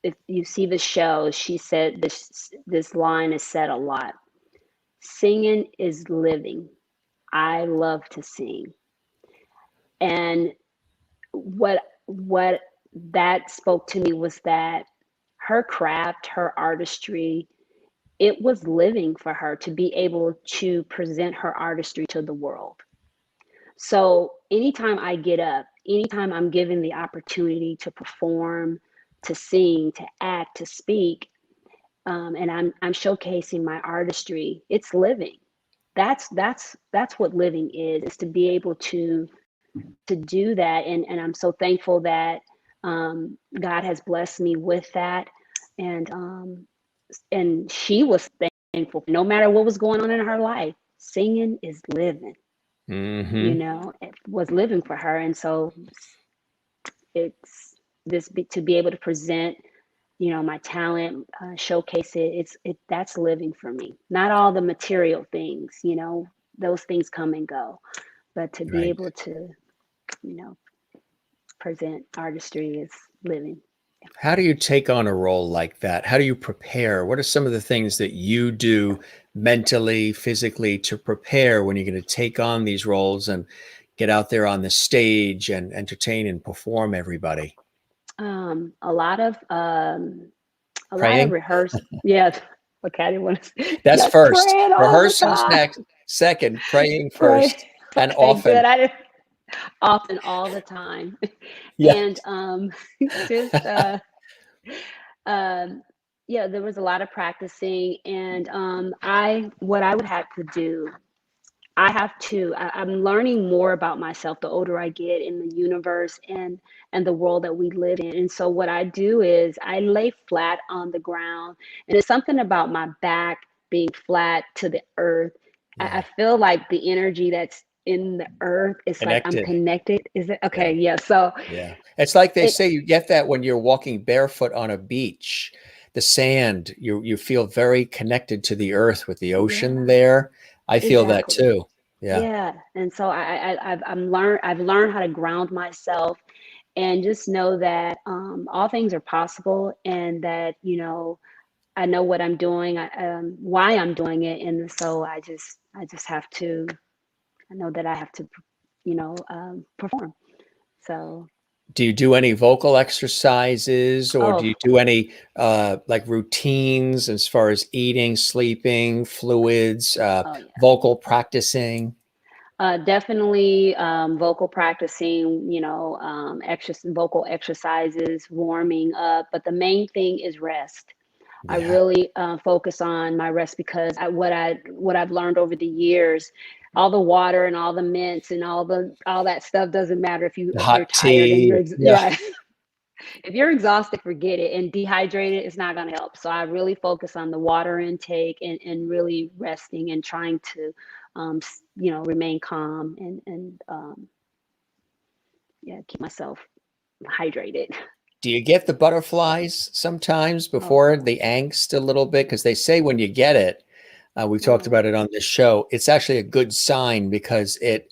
if you see the show, she said this line is said a lot. Singing is living. I love to sing. And what that spoke to me was that her craft, her artistry, it was living for her to be able to present her artistry to the world. So anytime I get up, anytime I'm given the opportunity to perform, to sing, to act, to speak, and I'm showcasing my artistry, it's living. That's what living is to be able to do that. And I'm so thankful that God has blessed me with that. And and she was thankful. No matter what was going on in her life, singing is living. Hmm. It was living for her. And so it's to be able to present, my talent, showcase it. That's living for me. Not all the material things, those things come and go, but to be Right. able to, you know, present artistry is living. How do you take on a role like that? How do you prepare? What are some of the things that you do mentally, physically to prepare when you're going to take on these roles and get out there on the stage and entertain and perform everybody? Um, a lot of um, a lot of Praying? rehearse. Yeah. Okay, I didn't want to. That's Yes, first. praying all the Rehearsals time. next. Second, praying Pray. first and Okay, often. good. I didn't often all the time, Yeah. and just um, yeah, there was a lot of practicing, and I what I would have to do. I'm learning more about myself the older I get in the universe and the world that we live in. And so what I do is I lay flat on the ground, and it's something about my back being flat to the earth. I Yeah. feel like the energy that's in the earth is like I'm Connected. connected. Is it Yeah. okay? Yeah. So Yeah. It's like they it say you get that when you're walking barefoot on a beach. The sand, you feel very connected to the earth with the ocean yeah, there. I feel that exactly. too. Yeah. Yeah. And so I've learned how to ground myself and just know that all things are possible, and that I know what I'm doing, why I'm doing it, and so I just have to. I know that I have to, perform. So, Do you do any vocal exercises or oh, do you of do course. any like routines as far as eating, sleeping, fluids, Oh yeah. vocal practicing? Definitely vocal practicing, vocal exercises, warming up. But the main thing is rest. I Yeah. really focus on my rest because what I've learned over the years, all the water and all the mints and all that stuff doesn't matter if you're Hot tired and tea. Yeah. right. If you're exhausted, forget it. And dehydrated, it's not going to help. So I really focus on the water intake and really resting and trying to, remain calm and yeah, keep myself hydrated. Do you get the butterflies sometimes before Oh, the angst a little bit? Because they say when you get it, we've talked oh, about it on this show, it's actually a good sign because it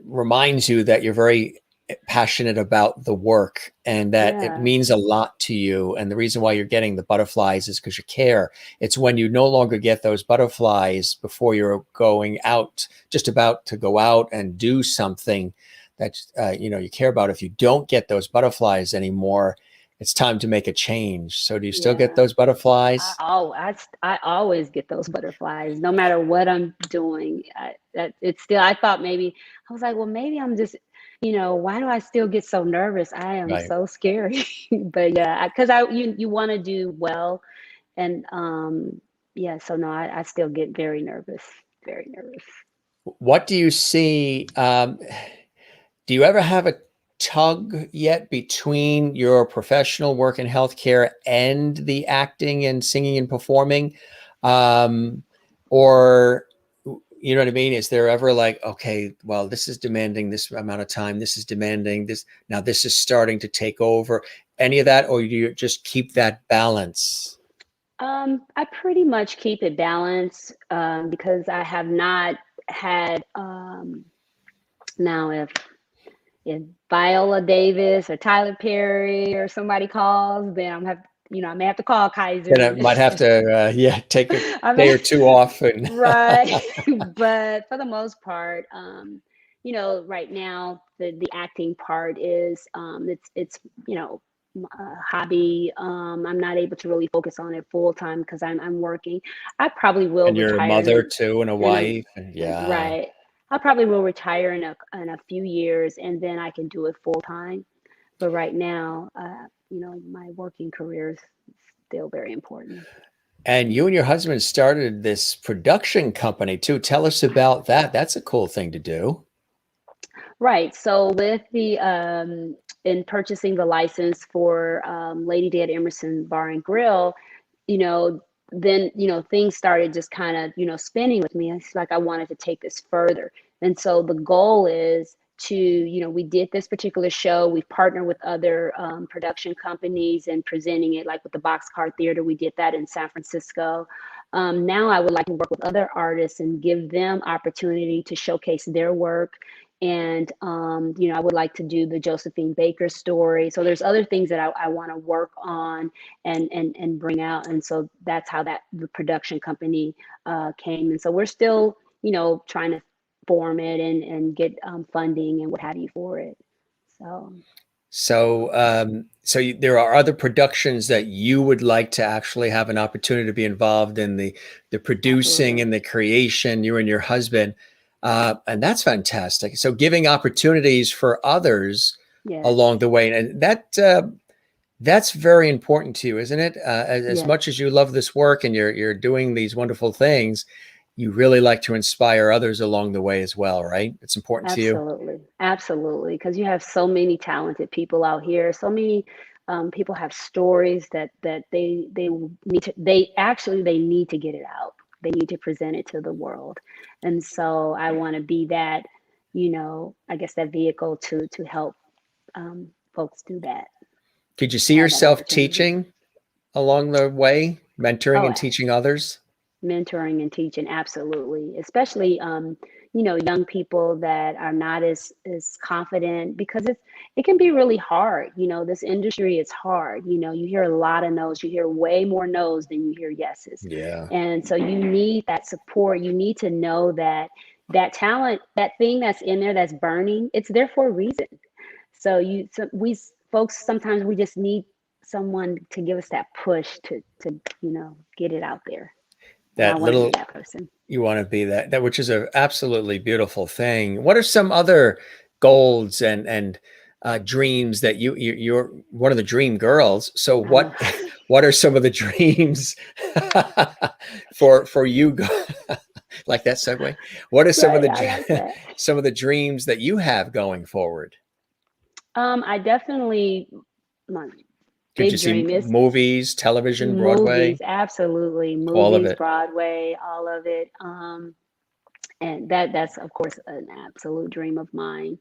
reminds you that you're very passionate about the work and that it yeah, means a lot to you. And the reason why you're getting the butterflies is because you care. It's when you no longer get those butterflies before you're going out, just about to go out and do something that you care about. If you don't get those butterflies anymore, it's time to make a change. So do you still get yeah. those butterflies? I always get those butterflies, no matter what I'm doing. It's still. I thought maybe I was like, well, maybe I'm just, why do I still get so nervous? I am Right. so scary. But yeah, because you want to do well, and yeah. So no, I still get very nervous, very nervous. What do you see? Do you ever have a tug yet between your professional work in healthcare and the acting and singing and performing? Um, or, you know what I mean? Is there ever like, okay, well, this is demanding this amount of time, this is demanding this, now this is starting to take over, any of that, or do you just keep that balance? I pretty much keep it balanced because I have not had now if Viola Davis or Tyler Perry or somebody calls, then I may have to call Kaiser And I and might have to, yeah, take a I day or mean, two off and right. But for the most part, right now the acting part is it's a hobby. I'm not able to really focus on it full time because I'm working. I probably will and you're a retire mother too and a in a wife and yeah. right. I probably will retire in a few years and then I can do it full time. But right now, my working career is still very important. And you and your husband started this production company too. Tell us about that. That's a cool thing to do. Right. So with the in purchasing the license for Lady Day at Emerson Bar and Grill, you know, then things started just kind of spinning with me. It's like I wanted to take this further, and so the goal is to we did this particular show. We've partnered with other production companies and presenting it, like with the Boxcar Theater. We did that in San Francisco. Now I would like to work with other artists and give them opportunity to showcase their work and I would like to do the Josephine Baker story. So there's other things that I want to work on and bring out, and so that's how the production company came. And so we're still trying to form it and get funding and what have you for it. So There are other productions that you would like to actually have an opportunity to be involved in the producing absolutely, and the creation, you and your husband. And that's fantastic. So giving opportunities for others yes, along the way. And that's very important to you, isn't it? As yes. much as you love this work and you're doing these wonderful things, you really like to inspire others along the way as well, right? It's important to you. Absolutely, absolutely, because you have so many talented people out here. So many people have stories that they need to they need to get it out. They need to present it to the world, and so I want to be that, I guess that vehicle to help folks do that, Could you see have that yourself opportunity. teaching along the way, mentoring Oh, and teaching others? mentoring and teaching, absolutely, especially young people that are not as confident, because it can be really hard. This industry is hard. You hear a lot of no's. You hear way more no's than you hear yeses, Yeah. and so you need that support. You need to know that that talent, that thing that's in there that's burning, it's there for a reason. We folks, sometimes we just need someone to give us that push to get it out there, and I That want to be little, that person. you want to be that which is a absolutely beautiful thing. What are some other goals and dreams that you're one of the dream girls? So Uh, what are some of the dreams for you? Like that segue? What are some of right, the I like that. some of the dreams that you have going forward? I definitely, my Could you big see dream is movies, television, Broadway, movies. Absolutely, all of movies, it? Broadway, all of it. And that's of course an absolute dream of mine.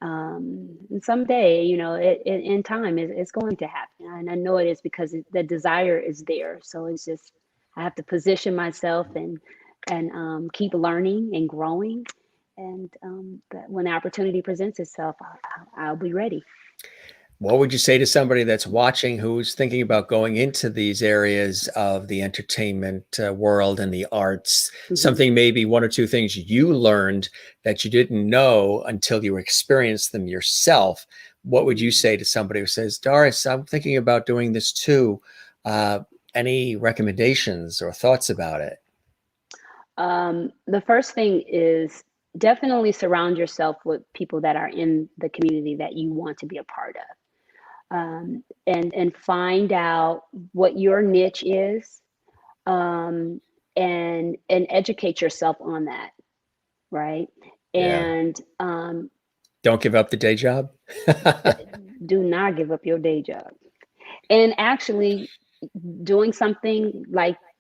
And someday, in time, it's going to happen, and I know it is because the desire is there. So it's just I have to position myself and keep learning and growing, and that when the opportunity presents itself, I'll be ready. What would you say to somebody that's watching who's thinking about going into these areas of the entertainment world and the arts? Mhm. Something, maybe one or two things you learned that you didn't know until you experienced them yourself. What would you Mhm. say to somebody who says, Doris, I'm thinking about doing this too? Uh, any recommendations or thoughts about it? The first thing is definitely surround yourself with people that are in the community that you want to be a part of, and find out what your niche is, um, and educate yourself on that, right? Yeah. And Don't give up the day job. do not give up your day job. And actually, doing something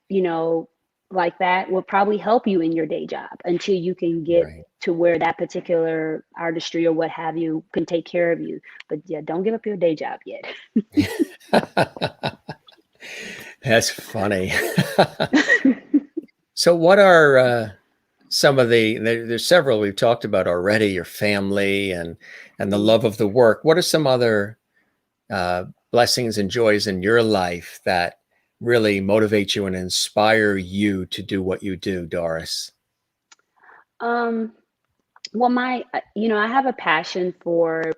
you know like that will probably help you in your day job until you can get Right. to where that particular artistry or what have you can take care of you. But yeah, don't give up your day job yet. That's funny. So what are some of there's several we've talked about already, your family and the Mhm. love of the work. What are some other blessings and joys in your life that really motivate you and inspire you to do what you do, Doris? Um, well, I have a passion for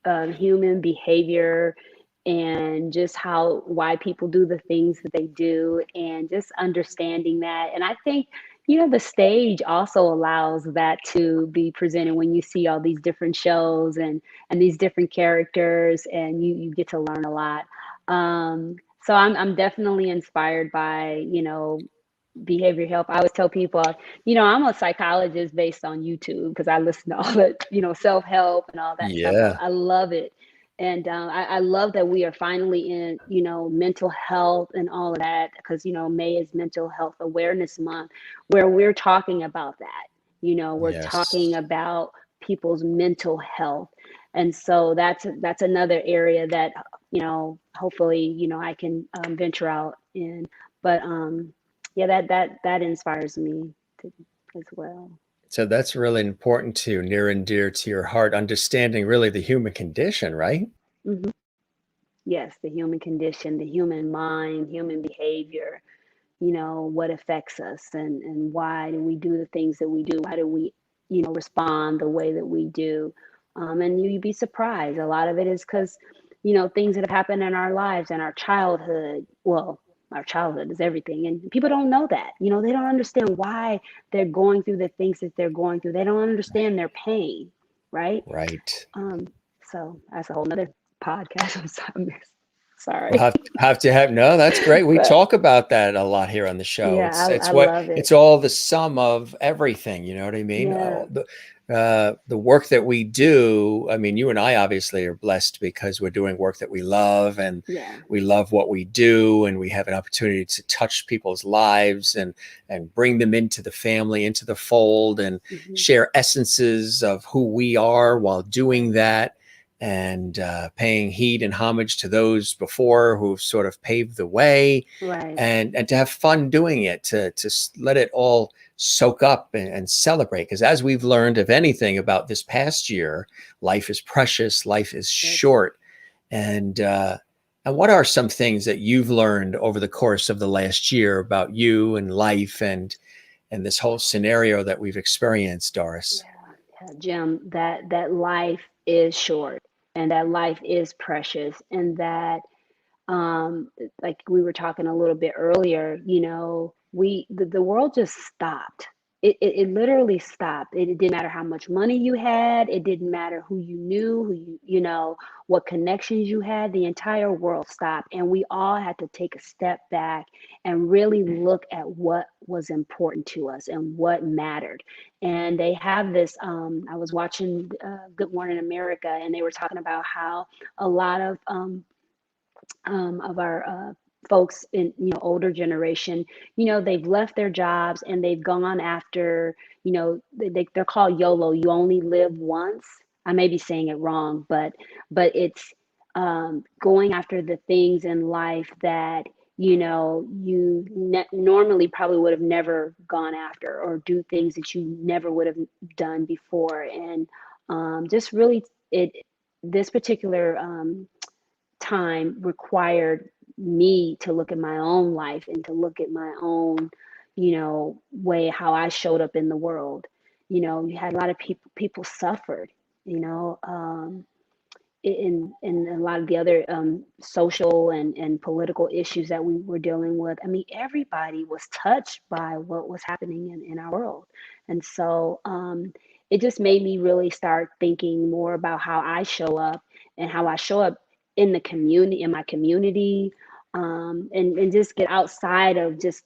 human behavior and just why people do the things that they do and just understanding that. And I think, the stage also allows that to be presented when you see all these different shows and these different characters, and you get to learn a lot. So I'm definitely inspired by, behavior health. I always tell people, I'm a psychologist based on YouTube because I listen to all the, self-help and all that stuff. Yeah. I love it. And I love that we are finally in, mental health and all of that because, May is Mental Health Awareness Month, where we're talking about that. We're talking Yes. about people's mental health. And so that's another area that, hopefully, I can venture out in. But yeah, that inspires me as well. So that's really important to you, near and dear to your heart, understanding really the human condition, right? Hmm. Yes, the human condition, the human mind, human behavior, what affects us and why do we do the things that we do? Why do we, respond the way that we do? And you'd be surprised. A lot of it is because, things that have happened in our lives and our childhood. Well, our childhood is everything. And people don't know that. They don't understand why they're going through the things that they're going through. They don't understand their pain, right? Right. Um, so that's a whole nother podcast. We'll Sorry. have to have no, that's great. We But talk about that a lot here on the show. yeah, It's I what love it. it's all the sum of everything, you know what I mean? Yeah. The work that we do, I mean, you and I obviously are blessed because we're doing work that we love and Yeah. we love what we do and we have an opportunity to touch people's lives and bring them into the family, into the fold and Hmm. share essences of who we are while doing that and paying heed and homage to those before who've sort of paved the way, Right. and to have fun doing it, to let it all soak up and celebrate. Because as we've learned, if anything, about this past year, life is precious, life is Yes. short, and what are some things that you've learned over the course of the last year about you and life and this whole scenario that we've experienced, Doris? Yeah. Yeah, Jim, that life is short and that life is precious and that um like we were talking a little bit earlier, the world just stopped. It literally stopped. It didn't matter how much money you had, it didn't matter who you knew, what connections you had. The entire world stopped and we all had to take a step back and really look at what was important to us and what mattered. And they have this, I was watching Good Morning America, and they were talking about how a lot of our folks in, older generation, they've left their jobs and they've gone after, they're called YOLO, you only live once. I may be saying it wrong, but it's going after the things in life that you normally probably would have never gone after, or do things that you never would have done before. And just really, it this particular time required me to look at my own life and to look at my own, way how I showed up in the world. You had a lot of people suffered, you know, in a lot of the other social and political issues that we were dealing with. I mean, everybody was touched by what was happening in our world. And so it just made me really start thinking more about how I show up and how I show up in the community, in my community, and just get outside of just,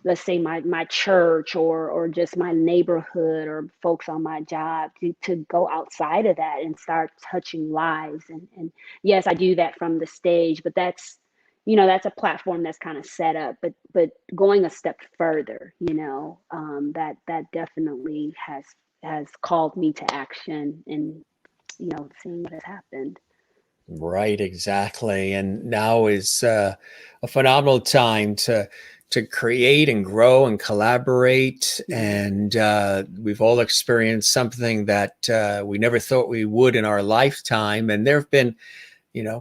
let's say my church or just my neighborhood or folks on my job, to go outside of that and start touching lives. And yes, I do that from the stage, but that's a platform that's kind of set up, but going a step further, that definitely has called me to action and, seeing what has happened. Right, exactly. And now is a phenomenal time to create and grow and collaborate. Yeah. And we've all experienced something that we never thought we would in our lifetime. And there have been,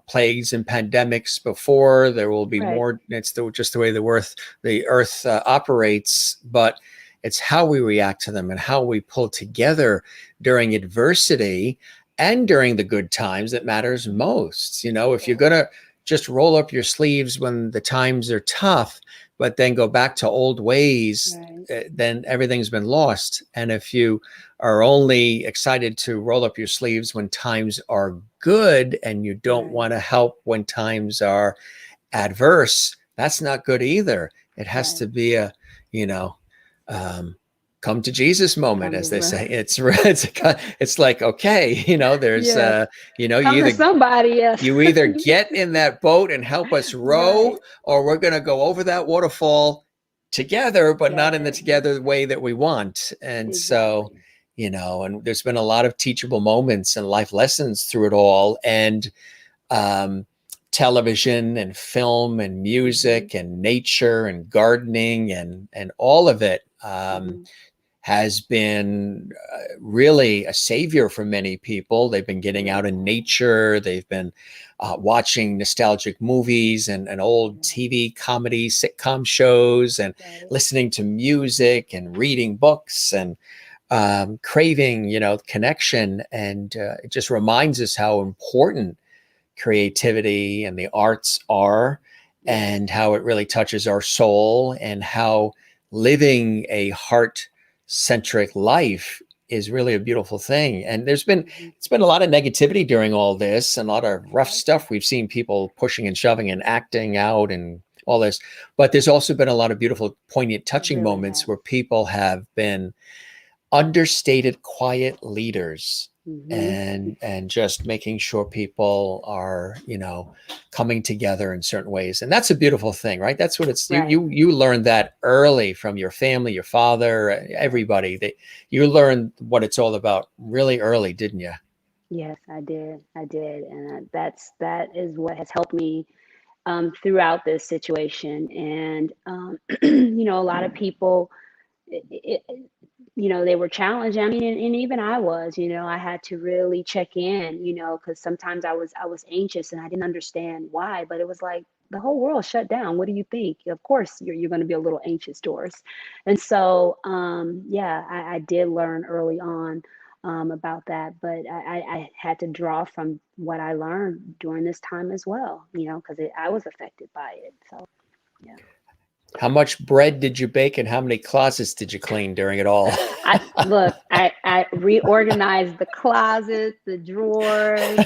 plagues and pandemics before. There will be Right. more. It's just the way the earth operates, but it's how we react to them and how we pull together during adversity and during the good times that matters most. If you're going to just roll up your sleeves when the times are tough, but then go back to old ways, Right. then everything's been lost. And if you are only excited to roll up your sleeves when times are good and you don't Right. want to help when times are adverse, that's not good either. It has Right. to be a, you know, come to Jesus moment, Come as they say. to It's like, okay, there's, yes. you Come to either somebody. Yes. you either get in that boat and help us row, Right. or we're going to go over that waterfall together, but not in the Together. together way that we want. And so, Exactly. and there's been a lot of teachable moments and life lessons through it all. And um, television and film and music and nature and gardening and all of it has been really a savior for many people. They've been getting out in nature. They've been watching nostalgic movies and old TV comedy sitcom shows and Right. listening to music and reading books and craving, connection. And it just reminds us how important creativity and the arts are, Yes. and how it really touches our soul, and how living a heart centric life is really a beautiful thing. And it's been a lot of negativity during all this, and a lot of rough stuff. We've seen people pushing and shoving and acting out and all this, but there's also been a lot of beautiful, poignant, touching Really moments have. where people have been understated, quiet leaders, and just making sure people are, coming together in certain ways. And that's a beautiful thing, right? That's what it's, Right. you learned that early from your family, your father, everybody, that you learned what it's all about really early, didn't you? Yes, I did. I did. And that is what has helped me throughout this situation. And, a lot of people, it, they were challenged. I mean, and even I was, I had to really check in, because sometimes I was anxious and I didn't understand why, but it was like the whole world shut down. What do you think? Of course, you're going to be a little anxious, Doris. And so, yeah, I did learn early on about that, but I had to draw from what I learned during this time as well, because I was affected by it. So, yeah. How much bread did you bake and how many closets did you clean during it all? I reorganized the closets, the drawers,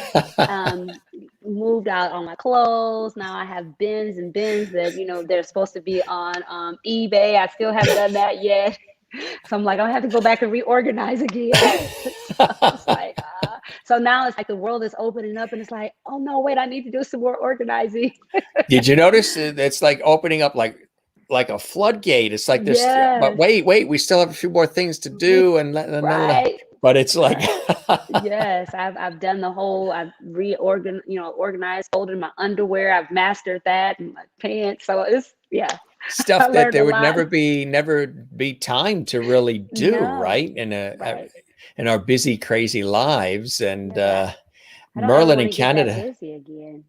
um, moved out all my clothes. Now I have bins and bins that, they're supposed to be on eBay. I still haven't done that yet. So I'm like, I have to go back and reorganize again. So it's like, so now it's like the world is opening up and it's like, oh no, wait, I need to do some more organizing. Did you notice it's like opening up like a floodgate? It's like this, but Yes, wait, we still have a few more things to do, right. but it's like, Right. Yes, I've done the whole. I've organized, folded my underwear. I've mastered that and my pants. So it's yeah, I stuff that learned a there would lot. never be time to really do, No, right? right. In our busy, crazy lives. And Yeah, but I don't ever Merlin want in to get that Canada, busy again.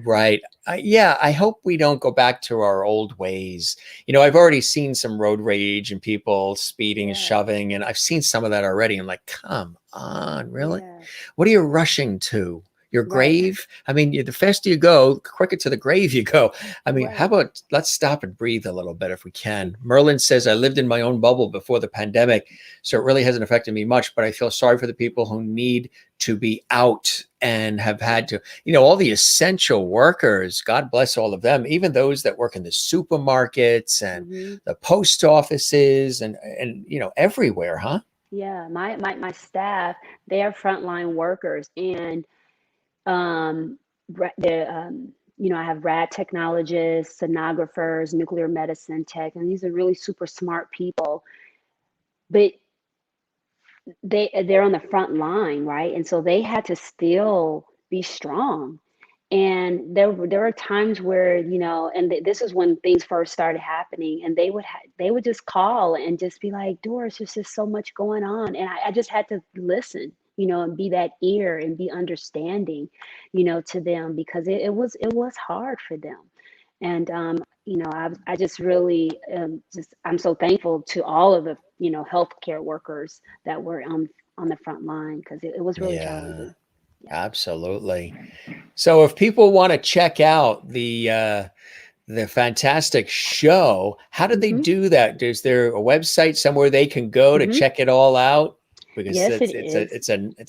right? Yeah, I hope we don't go back to our old ways. I've already seen some road rage and people speeding and Yes, shoving, and I've seen some of that already. I'm like, come on, really? yes, What are you rushing to? Your right, grave? I mean, the faster you go, the quicker to the grave you go. I mean, how right. about let's stop and breathe a little bit if we can? Merlin says, I lived in my own bubble before the pandemic, so it really hasn't affected me much, but I feel sorry for the people who need to be out and have had to, all the essential workers, God bless all of them, even those that work in the supermarkets and hmm the post offices and everywhere, huh? Yeah, my staff, they are frontline workers, and the I have rad technologists, sonographers, nuclear medicine tech, and these are really super smart people. But they're on the front line, right? And so they had to still be strong. And there were times where, and this is when things first started happening, and they would just call and just be like, Doris, there's just so much going on, and I just had to listen. and be that ear and be understanding, to them, because it was hard for them. And I just really I'm so thankful to all of the healthcare workers that were on the front line, because it was really Yeah, challenging. Yeah. absolutely. So if people want to check out the fantastic show, how do they hmm do that? Is there a website somewhere they can go to hmm check it all out? Because Yes, it it's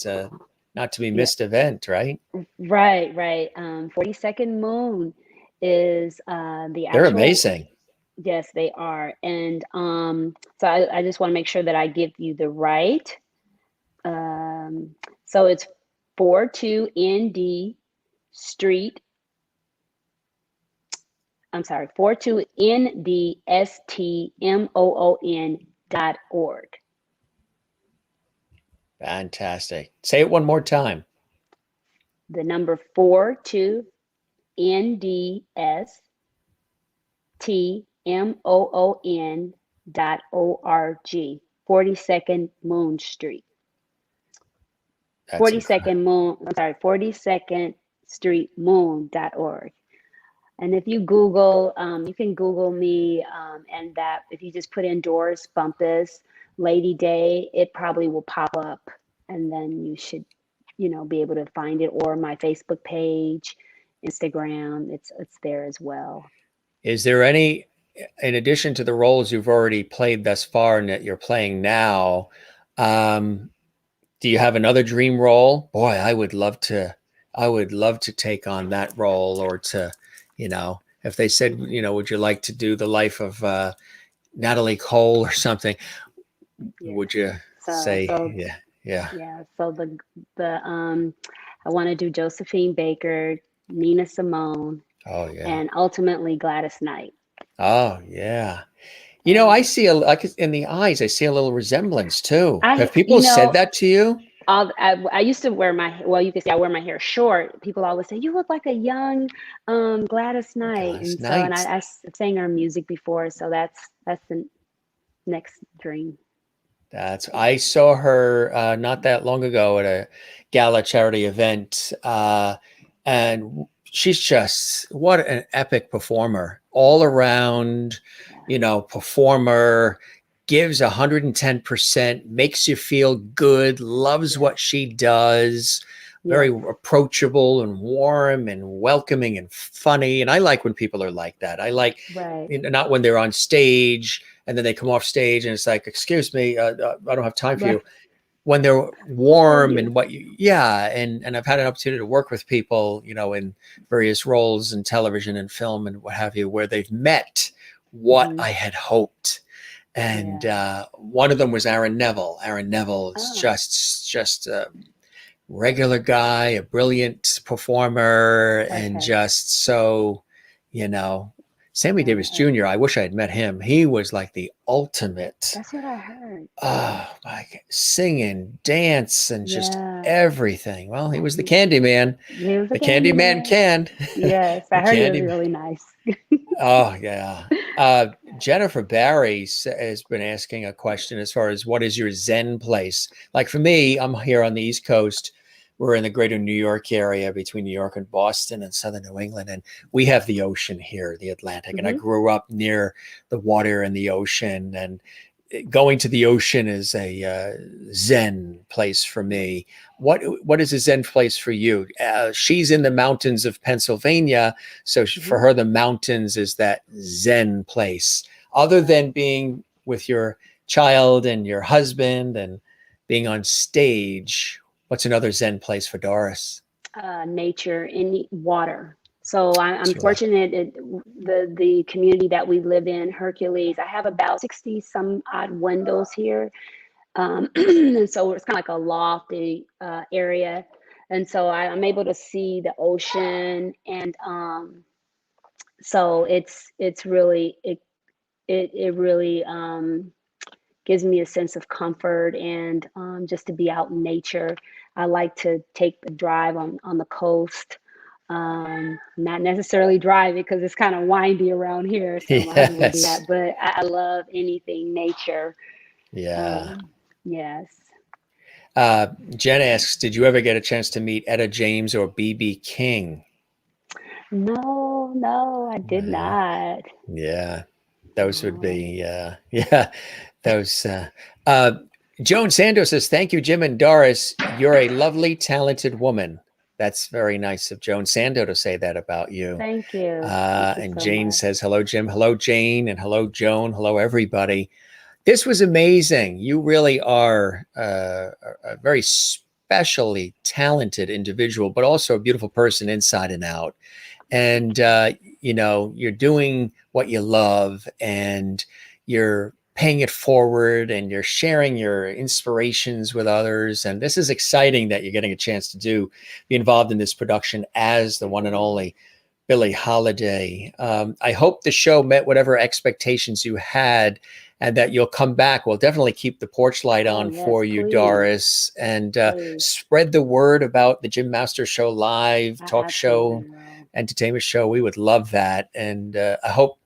a not to be is. missed event, right? Right, right. 42nd Moon is the They're actual, amazing. yes, they are. And so I just want to make sure that I give you the right. Um, so it's 42ND Street, I'm sorry, 42NDSTMOON.org. Fantastic. Say it one more time. The number 42NDSTMOON.org. 42nd Moon Street. That's 42nd incredible. Moon, I'm sorry, 42nd Street Moon.org. And if you Google, you can Google me, and that if you just put in Doris Bumpus, Lady Day, it probably will pop up, and then you should, be able to find it, or my Facebook page, Instagram, it's there as well. Is there any, in addition to the roles you've already played thus far and that you're playing now, um, do you have another dream role? Boy, I would love to take on that role, or to, if they said, would you like to do the life of Natalie Cole or something? Yeah. Would you So say, so yeah, yeah. yeah. So the I want to do Josephine Baker, Nina Simone, Oh, yeah. and ultimately Gladys Knight. Oh, yeah. And I see like in the eyes, I see a little resemblance too. I, Have people said that to you? I used to wear you can see I wear my hair short. People always say, you look like a young Gladys Knight. Gosh, And so, and night. I sang her music before. So that's the next dream. I saw her not that long ago at a gala charity event, and she's just what an epic performer, all around, Yeah. performer, gives 110%, makes you feel good, loves Yes. what she does, very Yes. approachable and warm and welcoming and funny. And I like when people are like that. I like, Right. not when they're on stage and then they come off stage and it's like, excuse me, I don't have time for Right. you. When they're Who are warm you? and yeah. And I've had an opportunity to work with people, in various roles in television and film and what have you, where they've met what hmm I had hoped. And Yeah. one of them was Aaron Neville. Aaron Neville is Oh. just a regular guy, a brilliant performer, and Okay. just so, you know, Sammy Davis Yeah. Jr. I wish I had met him. He was like the ultimate, That's what I heard. oh my, singing, dance, and just Yeah. everything. Well, he was the He, Candy Man. he was a The candy Candy Man man. can. Yes. I The heard he was Candy. really nice. Oh yeah. Jennifer Barry has been asking a question as far as what is your Zen place? Like for me, I'm here on the East Coast. We're in the greater New York area between New York and Boston and southern New England. And we have the ocean here, the Atlantic. And I hmm grew up near the water and the ocean. And going to the ocean is a Zen place for me. What is a Zen place for you? She's in the mountains of Pennsylvania, so hmm for her, the mountains is that Zen place. Other than Right. being with your child and your husband and being on stage, what's another Zen place for Doris? Nature and water. So I'm Sure. fortunate the community that we live in, Hercules. I have about 60 some odd windows here, and so it's kind of like a lofty area, and so I'm able to see the ocean, and so it's really it really gives me a sense of comfort, and just to be out in nature. I like to take the drive on the coast. Not necessarily drive it because it's kind of windy around here, so my husband would do Yes. that. But I love anything nature. Yeah. Yes. Jen asks, did you ever get a chance to meet Etta James or BB King? No, no, I did Yeah. not. Yeah. Those would No. be, yeah, those. Uh, Joan Sandos says, thank you, Jim and Doris. You're a lovely, talented woman. That's very nice of Joan Sando to say that about you. Thank you. Thank you And so Jane much. says, hello, Jim. Hello, Jane. And hello, Joan. Hello, everybody. This was amazing. You really are a very specially talented individual, but also a beautiful person inside and out. And, you're doing what you love and you're paying it forward and you're sharing your inspirations with others. And this is exciting that you're getting a chance to be involved in this production as the one and only Billie Holiday. I hope the show met whatever expectations you had and that you'll come back. We'll definitely keep the porch light Oh, on yes, for you, please. Doris, and Please. spread the word about the Jim Master Show live, I talk show, absolutely will. entertainment show. We would love that. And I hope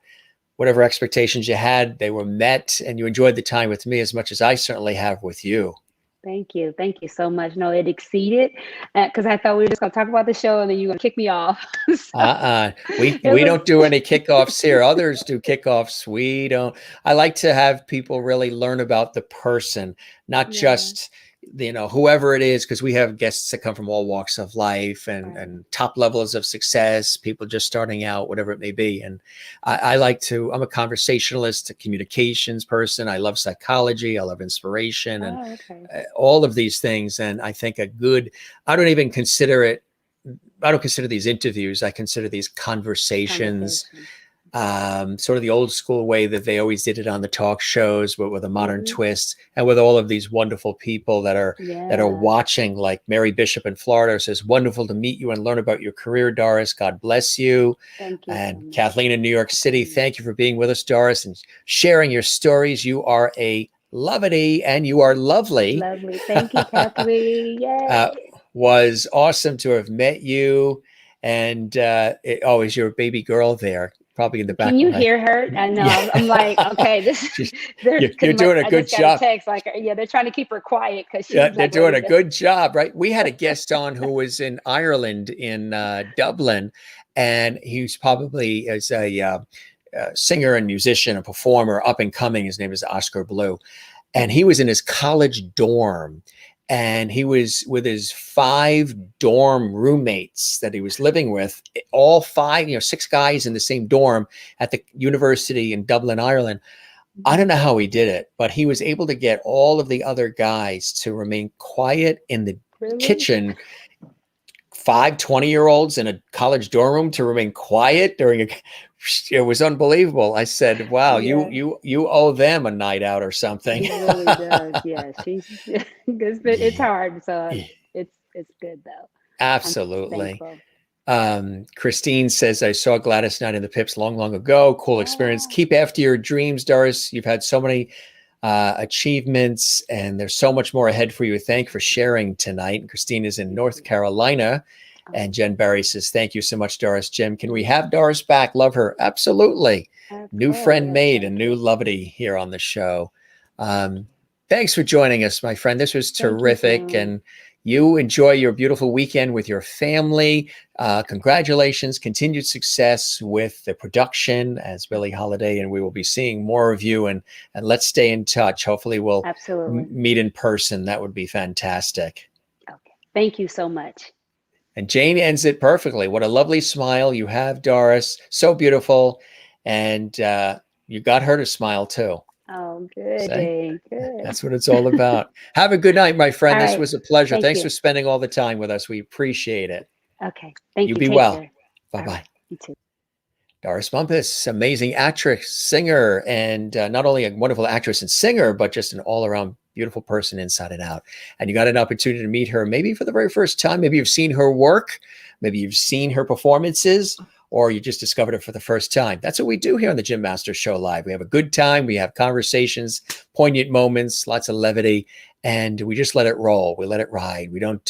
whatever expectations you had, they were met and you enjoyed the time with me as much as I certainly have with you. Thank you. Thank you so much. No, it exceeded because I thought we were just going to talk about the show and then you're going to kick me off. So We it was, don't do any kickoffs here. Others do kickoffs. We don't. I like to have people really learn about the person, not yeah, just whoever it is, because we have guests that come from all walks of life right. and top levels of success, people just starting out, whatever it may be. And I like to. I'm a conversationalist, a communications person. I love psychology. I love inspiration, and Oh, okay. all of these things. And I think a good. I don't even consider it. I don't consider these interviews. I consider these conversations, Conversation. sort of the old school way that they always did it on the talk shows, but with a modern Mm-hmm. twist, and with all of these wonderful people that are Yeah. watching. Like Mary Bishop in Florida says, "Wonderful to meet you and learn about your career, Doris. God bless you." Thank you so And much. Kathleen in New York City, thank you for being with us, Doris, and sharing your stories. You are a lovely and you are lovely. Lovely. Thank you, Kathleen. Yay. Was awesome to have met you. And is your baby girl there? Probably in the Can back you behind. hear her? I know. Yeah. I'm like, okay, You're doing a I good just got a job. text like, yeah, they're trying to keep her quiet because Yeah, she's they're like doing ready a to. good job, right? We had a guest on who was in Ireland, in Dublin, and he's probably as a singer and musician, a performer, up and coming. His name is Oscar Blue. And he was in his college dorm and he was with his 5 dorm roommates that he was living with, all 5, 6 guys in the same dorm at the university in Dublin, Ireland. I don't know how he did it, but he was able to get all of the other guys to remain quiet in the Really? kitchen. 5 20-year-olds in a college dorm room to remain quiet during it was unbelievable. I said, wow, Yeah. you owe them a night out or something. He really does. Yeah, it's hard, so it's good though. I'm Absolutely. thankful. Christine says, I saw Gladys Knight in the Pips long ago. Cool experience. Oh, Keep after your dreams, Doris. You've had so many achievements and there's so much more ahead for you. Thank you for sharing tonight. And Christine is in North Carolina. And Jen Barry says, thank you so much, Doris. Jim, can we have Doris back? Love her. Absolutely. New friend made and new lovety here on the show. Thanks for joining us, my friend. This was terrific. And you enjoy your beautiful weekend with your family. Congratulations, continued success with the production as Billie Holiday, and we will be seeing more of you. And let's stay in touch. Hopefully, we'll meet in person. That would be fantastic. Okay, thank you so much. And Jane ends it perfectly. What a lovely smile you have, Doris. So beautiful, and you got her to smile too. Oh, good, See? good. That's what it's all about. Have a good night, my friend. This was a pleasure. Thanks you. for spending all the time with us. We appreciate it. Okay. Thank you. You be Take well. care. Bye-bye. Right. You too. Doris Bumpus, amazing actress, singer, and not only a wonderful actress and singer, but just an all-around beautiful person inside and out. And you got an opportunity to meet her maybe for the very first time. Maybe you've seen her work. Maybe you've seen her performances, or you just discovered it for the first time. That's what we do here on the Jim Master Show Live. We have a good time. We have conversations, poignant moments, lots of levity, and we just let it roll. We let it ride. We don't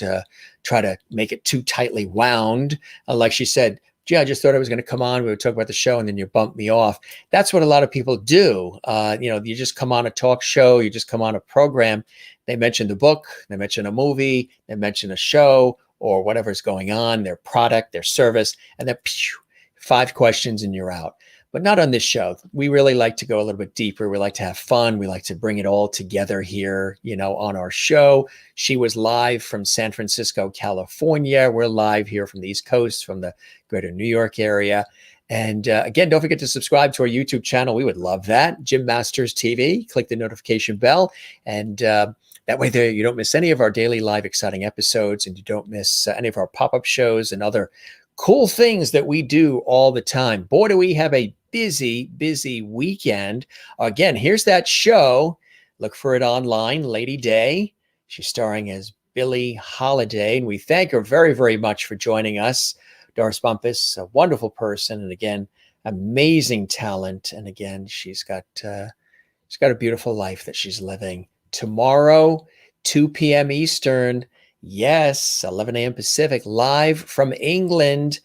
try to make it too tightly wound. Like she said, gee, I just thought I was going to come on. We would talk about the show and then you bump me off. That's what a lot of people do. You just come on a talk show, you just come on a program. They mention the book, they mention a movie, they mention a show or whatever's going on, their product, their service, and then 5 questions and you're out. But not on this show. We really like to go a little bit deeper. We like to have fun. We like to bring it all together here, on our show. She was live from San Francisco, California. We're live here from the East Coast, from the greater New York area. And again, don't forget to subscribe to our YouTube channel. We would love that. Jim Masters TV. Click the notification bell. And that way there you don't miss any of our daily live exciting episodes, and you don't miss any of our pop-up shows and other cool things that we do all the time. Boy, do we have a busy weekend. Again, here's that show. Look for it online, Lady Day. She's starring as Billie Holiday, and we thank her very, very much for joining us. Doris Bumpus, a wonderful person, and again, amazing talent. And again, she's got a beautiful life that she's living. Tomorrow, 2 p.m. Eastern. Yes, 11 a.m. Pacific, live from England.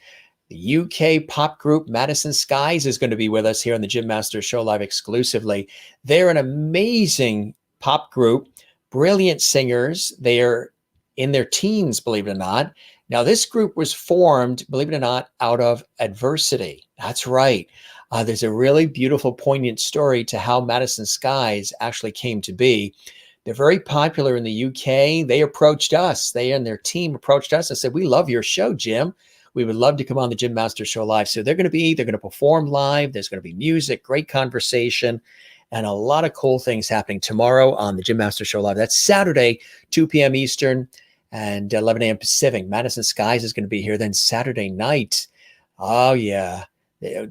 The UK pop group Madison Skies is going to be with us here on the Jim Masters Show live exclusively. They're an amazing pop group, brilliant singers. They are in their teens, believe it or not. Now, this group was formed, believe it or not, out of adversity. That's right. There's a really beautiful, poignant story to how Madison Skies actually came to be. They're very popular in the UK. They approached us. They and their team approached us and said, "We love your show, Jim. We would love to come on the Jim Masters Show live." So they're going to perform live. There's going to be music, great conversation, and a lot of cool things happening tomorrow on the Jim Masters Show live. That's Saturday, 2 p.m. Eastern and 11 a.m. Pacific. Madison Skies is going to be here. Then Saturday night. Oh, yeah.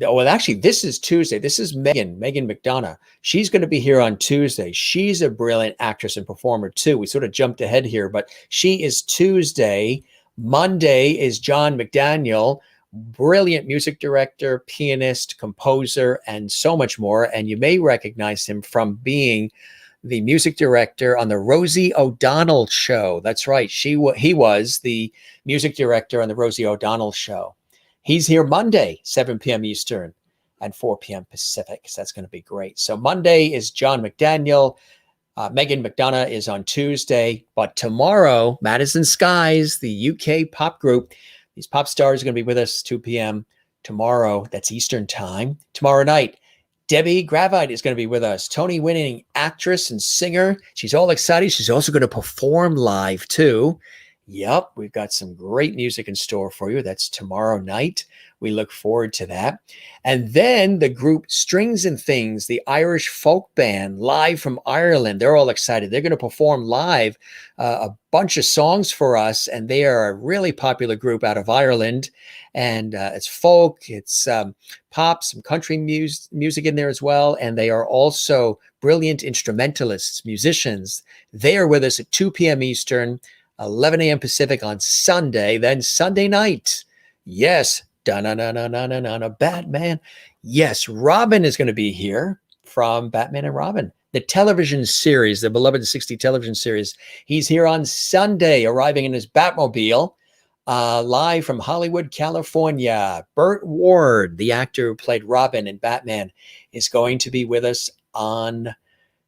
Well, actually, this is Tuesday. This is Megan McDonough. She's going to be here on Tuesday. She's a brilliant actress and performer, too. We sort of jumped ahead here, but she is Tuesday. Monday is John McDaniel, brilliant music director, pianist, composer, and so much more. And you may recognize him from being the music director on the Rosie O'Donnell Show. That's right. He was the music director on the Rosie O'Donnell Show. He's here Monday, 7 p.m. Eastern and 4 p.m. Pacific. So that's going to be great. So Monday is John McDaniel. Megan McDonough is on Tuesday. But tomorrow, Madison Skies, the UK pop group, these pop stars are going to be with us 2 p.m. tomorrow. That's Eastern time. Tomorrow night, Debbie Gravite is going to be with us. Tony-winning actress and singer. She's all excited. She's also going to perform live, too. Yep, we've got some great music in store for you. That's tomorrow night. We look forward to that. And then the group Strings and Things, the Irish folk band, live from Ireland. They're all excited. They're going to perform live a bunch of songs for us, and they are a really popular group out of Ireland. And it's folk, it's pop, some country music in there as well. And they are also brilliant instrumentalists, musicians. They are with us at 2 p.m. Eastern, 11 a.m. Pacific on Sunday. Then Sunday night, yes, Batman. Yes, Robin is going to be here from Batman and Robin, the television series, the beloved 60 television series. He's here on Sunday, arriving in his Batmobile, live from Hollywood, California. Burt Ward, the actor who played Robin in Batman, is going to be with us on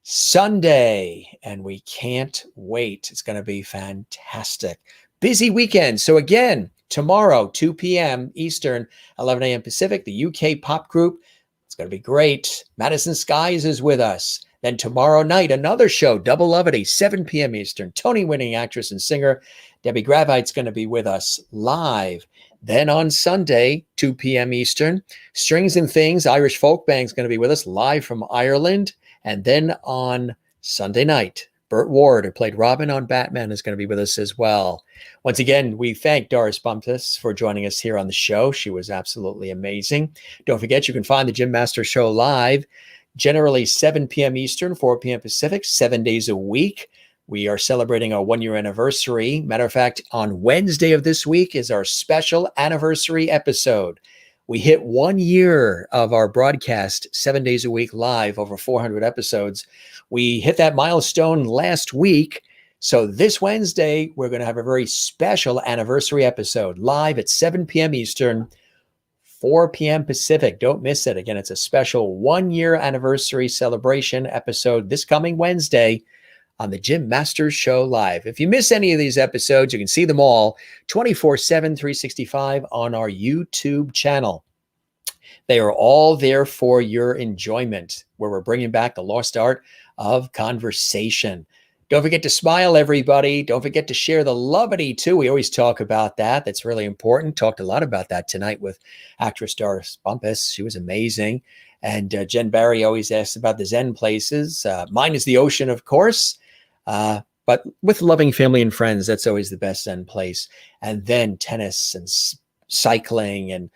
Sunday, and we can't wait. It's going to be fantastic. Busy weekend. So again, tomorrow, 2 p.m. Eastern, 11 a.m. Pacific, the UK pop group. It's going to be great. Madison Skies is with us. Then tomorrow night, another show, Double Levity, 7 p.m. Eastern. Tony-winning actress and singer Debbie Gravite's going to be with us live. Then on Sunday, 2 p.m. Eastern, Strings and Things, Irish folk band is going to be with us live from Ireland. And then on Sunday night, Burt Ward, who played Robin on Batman, is going to be with us as well. Once again, we thank Doris Bumpus for joining us here on the show. She was absolutely amazing. Don't forget, you can find the Jim Masters Show live, generally 7 p.m. Eastern, 4 p.m. Pacific, 7 days a week. We are celebrating our 1-year anniversary. Matter of fact, on Wednesday of this week is our special anniversary episode. We hit 1 year of our broadcast, 7 days a week live, over 400 episodes. We hit that milestone last week. So this Wednesday, we're going to have a very special anniversary episode live at 7 p.m. Eastern, 4 p.m. Pacific. Don't miss it. Again, it's a special 1-year anniversary celebration episode this coming Wednesday on the Jim Masters Show Live. If you miss any of these episodes, you can see them all 24/7, 365 on our YouTube channel. They are all there for your enjoyment, where we're bringing back the lost art of conversation. Don't forget to smile, everybody. Don't forget to share the lovity, too. We always talk about that. That's really important. Talked a lot about that tonight with actress Doris Bumpus. She was amazing. And Jen Barry always asks about the Zen places. Mine is the ocean, of course. But with loving family and friends, that's always the best Zen place. And then tennis and cycling and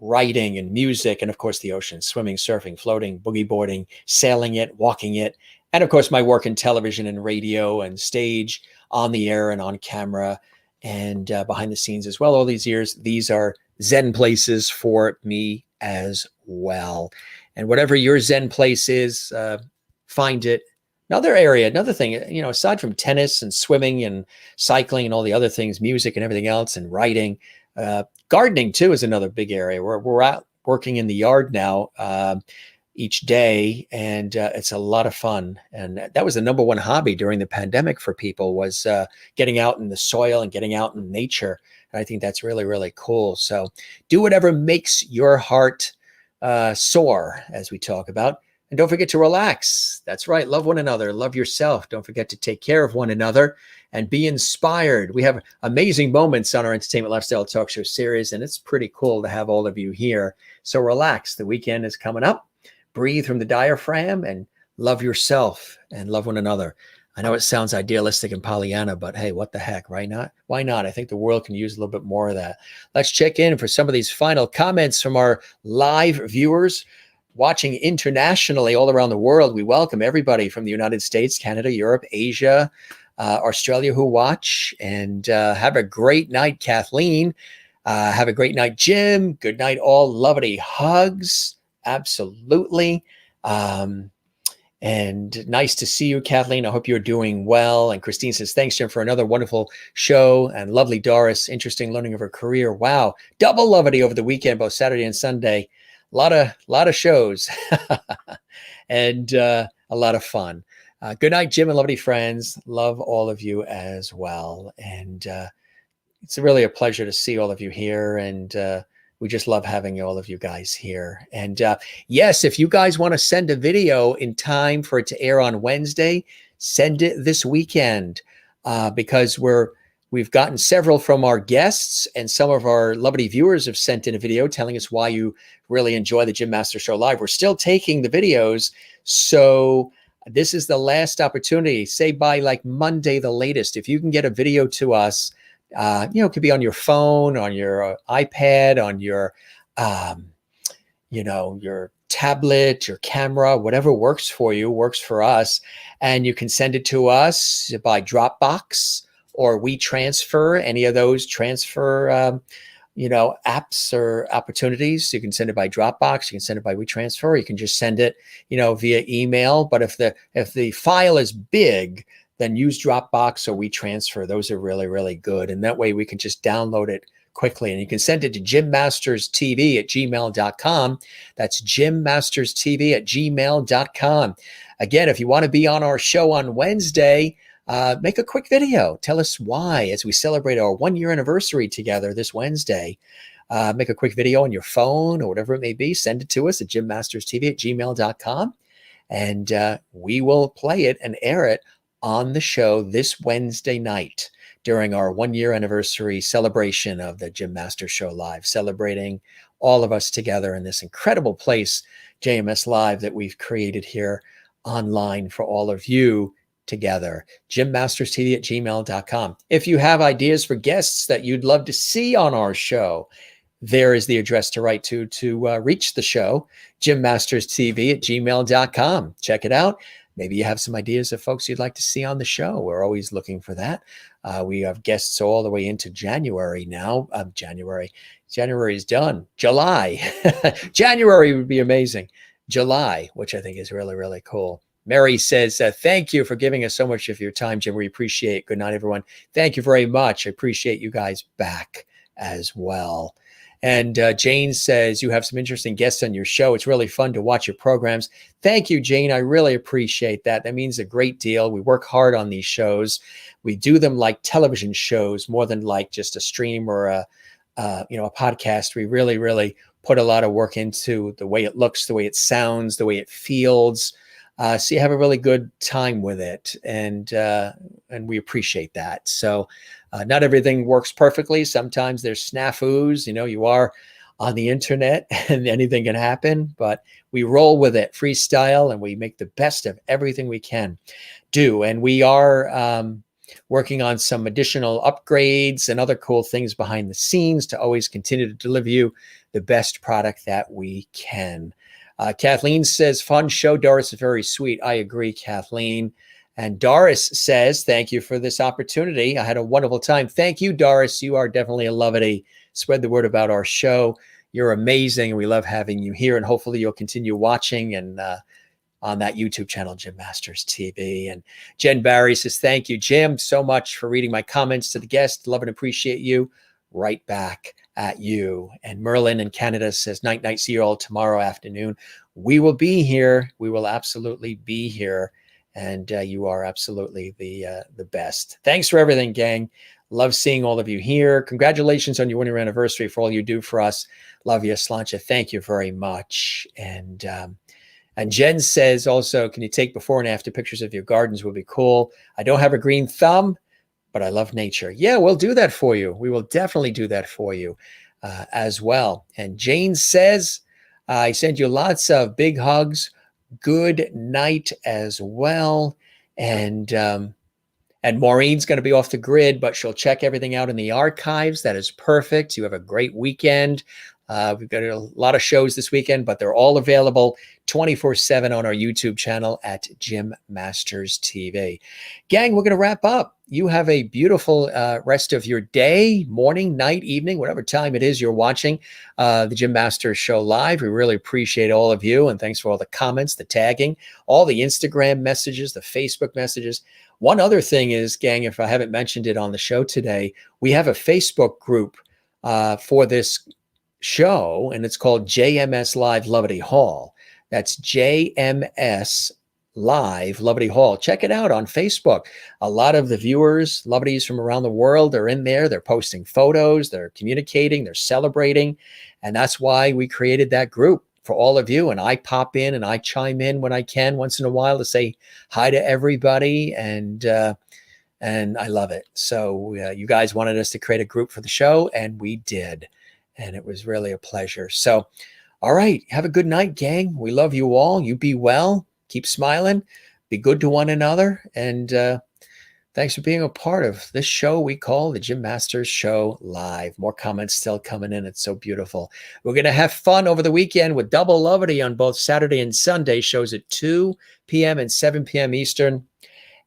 writing and music, and of course the ocean, swimming, surfing, floating, boogie boarding, sailing it, walking it, and of course my work in television and radio and stage, on the air and on camera, and behind the scenes as well. All these years, these are Zen places for me as well. And whatever your Zen place is, find it. Another thing, aside from tennis and swimming and cycling and all the other things, music and everything else, and writing, gardening too is another big area. We're out working in the yard now each day, and it's a lot of fun. And that was the number one hobby during the pandemic for people, was getting out in the soil and getting out in nature. And I think that's really, really cool. So do whatever makes your heart soar, as we talk about. And don't forget to relax. That's right. Love one another. Love yourself. Don't forget to take care of one another and be inspired. We have amazing moments on our Entertainment Lifestyle Talk Show series, and it's pretty cool to have all of you here. So relax. The weekend is coming up. Breathe from the diaphragm and love yourself and love one another. I know it sounds idealistic and Pollyanna, but hey, what the heck, right? Why not? I think the world can use a little bit more of that. Let's check in for some of these final comments from our live viewers watching internationally all around the world. We welcome everybody from the United States, Canada, Europe, Asia, Australia who watch. And have a great night, Kathleen. Have a great night, Jim. Good night, all. Lovely hugs. Absolutely. And nice to see you, Kathleen. I hope you're doing well. And Christine says, thanks, Jim, for another wonderful show. And lovely Doris, interesting learning of her career. Wow. Double lovely over the weekend, both Saturday and Sunday. A lot of shows and a lot of fun. Good night, Jim and lovely friends. Love all of you as well. And it's really a pleasure to see all of you here. And we just love having all of you guys here. And yes, if you guys want to send a video in time for it to air on Wednesday, send it this weekend because we've gotten several from our guests, and some of our lovely viewers have sent in a video telling us why you really enjoy the Jim Master Show Live. We're still taking the videos. So this is the last opportunity, say by like Monday, the latest. If you can get a video to us, it could be on your phone, on your iPad, on your, your tablet, your camera, whatever works for you, works for us. And you can send it to us by Dropbox or WeTransfer, any of those transfer, apps or opportunities. You can send it by Dropbox. You can send it by WeTransfer. You can just send it, via email. But if the file is big, then use Dropbox or WeTransfer. Those are really, really good. And that way we can just download it quickly. And you can send it to jimmasterstv@gmail.com. That's jimmasterstv@gmail.com. Again, if you want to be on our show on Wednesday, make a quick video. Tell us why, as we celebrate our 1-year anniversary together this Wednesday. Make a quick video on your phone or whatever it may be. Send it to us at jimmasterstv@gmail.com. And we will play it and air it on the show this Wednesday night during our 1-year anniversary celebration of the Jim Master Show Live, celebrating all of us together in this incredible place, JMS Live, that we've created here online for all of you together. jimmasterstv@gmail.com. If you have ideas for guests that you'd love to see on our show, there is the address to write to reach the show, jimmasterstv@gmail.com. Check it out. Maybe you have some ideas of folks you'd like to see on the show. We're always looking for that. We have guests all the way into January now. January is done. July. January would be amazing. July, which I think is really, really cool. Mary says, thank you for giving us so much of your time, Jim. We appreciate it. Good night, everyone. Thank you very much. I appreciate you guys back as well. And Jane says, you have some interesting guests on your show. It's really fun to watch your programs. Thank you, Jane. I really appreciate that. That means a great deal. We work hard on these shows. We do them like television shows more than like just a stream or a podcast. We really, really put a lot of work into the way it looks, the way it sounds, the way it feels. So you have a really good time with it. And we appreciate that. So not everything works perfectly. Sometimes there's snafus, you are on the internet and anything can happen, but we roll with it, freestyle, and we make the best of everything we can do. And we are working on some additional upgrades and other cool things behind the scenes to always continue to deliver you the best product that we can. Kathleen says, fun show. Doris is very sweet. I agree, Kathleen. And Doris says, thank you for this opportunity. I had a wonderful time. Thank you, Doris. You are definitely a lovely. Spread the word about our show. You're amazing. We love having you here. And hopefully you'll continue watching and on that YouTube channel, Jim Masters TV. And Jen Barry says, thank you, Jim, so much for reading my comments to the guest. Love and appreciate you. Right back at you. And Merlin in Canada says, night, night. See you all tomorrow afternoon. We will be here. We will absolutely be here. And you are absolutely the best. Thanks for everything, gang. Love seeing all of you here. Congratulations on your 1-year anniversary for all you do for us. Love you, Slancha. Thank you very much. And Jen says also, can you take before and after pictures of your gardens? Would be cool. I don't have a green thumb, but I love nature. Yeah, we'll do that for you. We will definitely do that for you as well. And Jane says, I send you lots of big hugs. Good night as well. And Maureen's going to be off the grid, but she'll check everything out in the archives. That is perfect. You have a great weekend. We've got a lot of shows this weekend, but they're all available 24/7 on our YouTube channel at Jim Masters TV. Gang, we're going to wrap up. You have a beautiful rest of your day, morning, night, evening, whatever time it is you're watching the Jim Masters Show live. We really appreciate all of you, and thanks for all the comments, the tagging, all the Instagram messages, the Facebook messages. One other thing is, gang, if I haven't mentioned it on the show today, we have a Facebook group for this show, and it's called JMS Live Lovity Hall. That's JMS Live Lovity Hall. Check it out on Facebook. A lot of the viewers, Lovities from around the world, are in there. They're posting photos, they're communicating, they're celebrating. And that's why we created that group for all of you. And I pop in and I chime in when I can once in a while to say hi to everybody. And I love it. So you guys wanted us to create a group for the show, and we did. And it was really a pleasure. So, all right. Have a good night, gang. We love you all. You be well. Keep smiling. Be good to one another. And thanks for being a part of this show we call the Jim Masters Show Live. More comments still coming in. It's so beautiful. We're going to have fun over the weekend with Double Lovity on both Saturday and Sunday. Shows at 2 p.m. and 7 p.m. Eastern.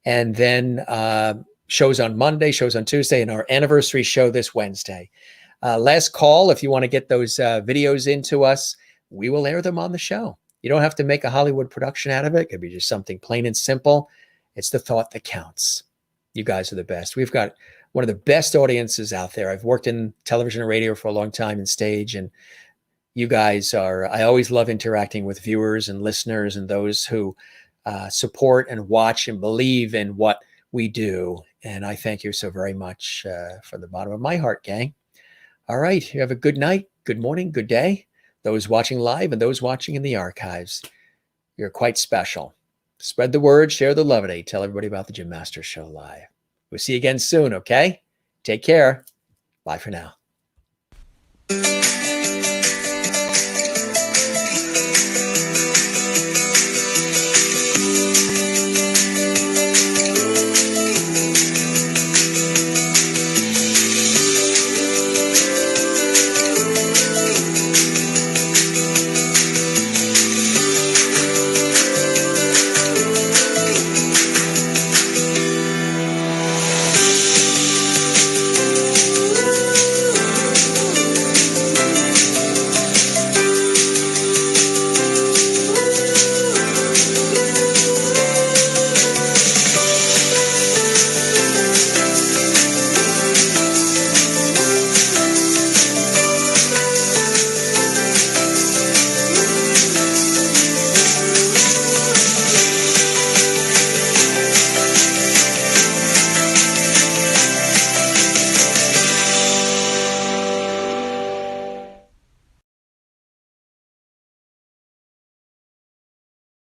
And then shows on Monday, shows on Tuesday, and our anniversary show this Wednesday. Last call, if you want to get those videos into us, we will air them on the show. You don't have to make a Hollywood production out of it. It could be just something plain and simple. It's the thought that counts. You guys are the best. We've got one of the best audiences out there. I've worked in television and radio for a long time and stage, and you guys are, I always love interacting with viewers and listeners and those who support and watch and believe in what we do. And I thank you so very much from the bottom of my heart, gang. All right. You have a good night, good morning, good day. Those watching live and those watching in the archives, you're quite special. Spread the word, share the lovity. Tell everybody about the Jim Masters Show Live. We'll see you again soon, okay? Take care. Bye for now.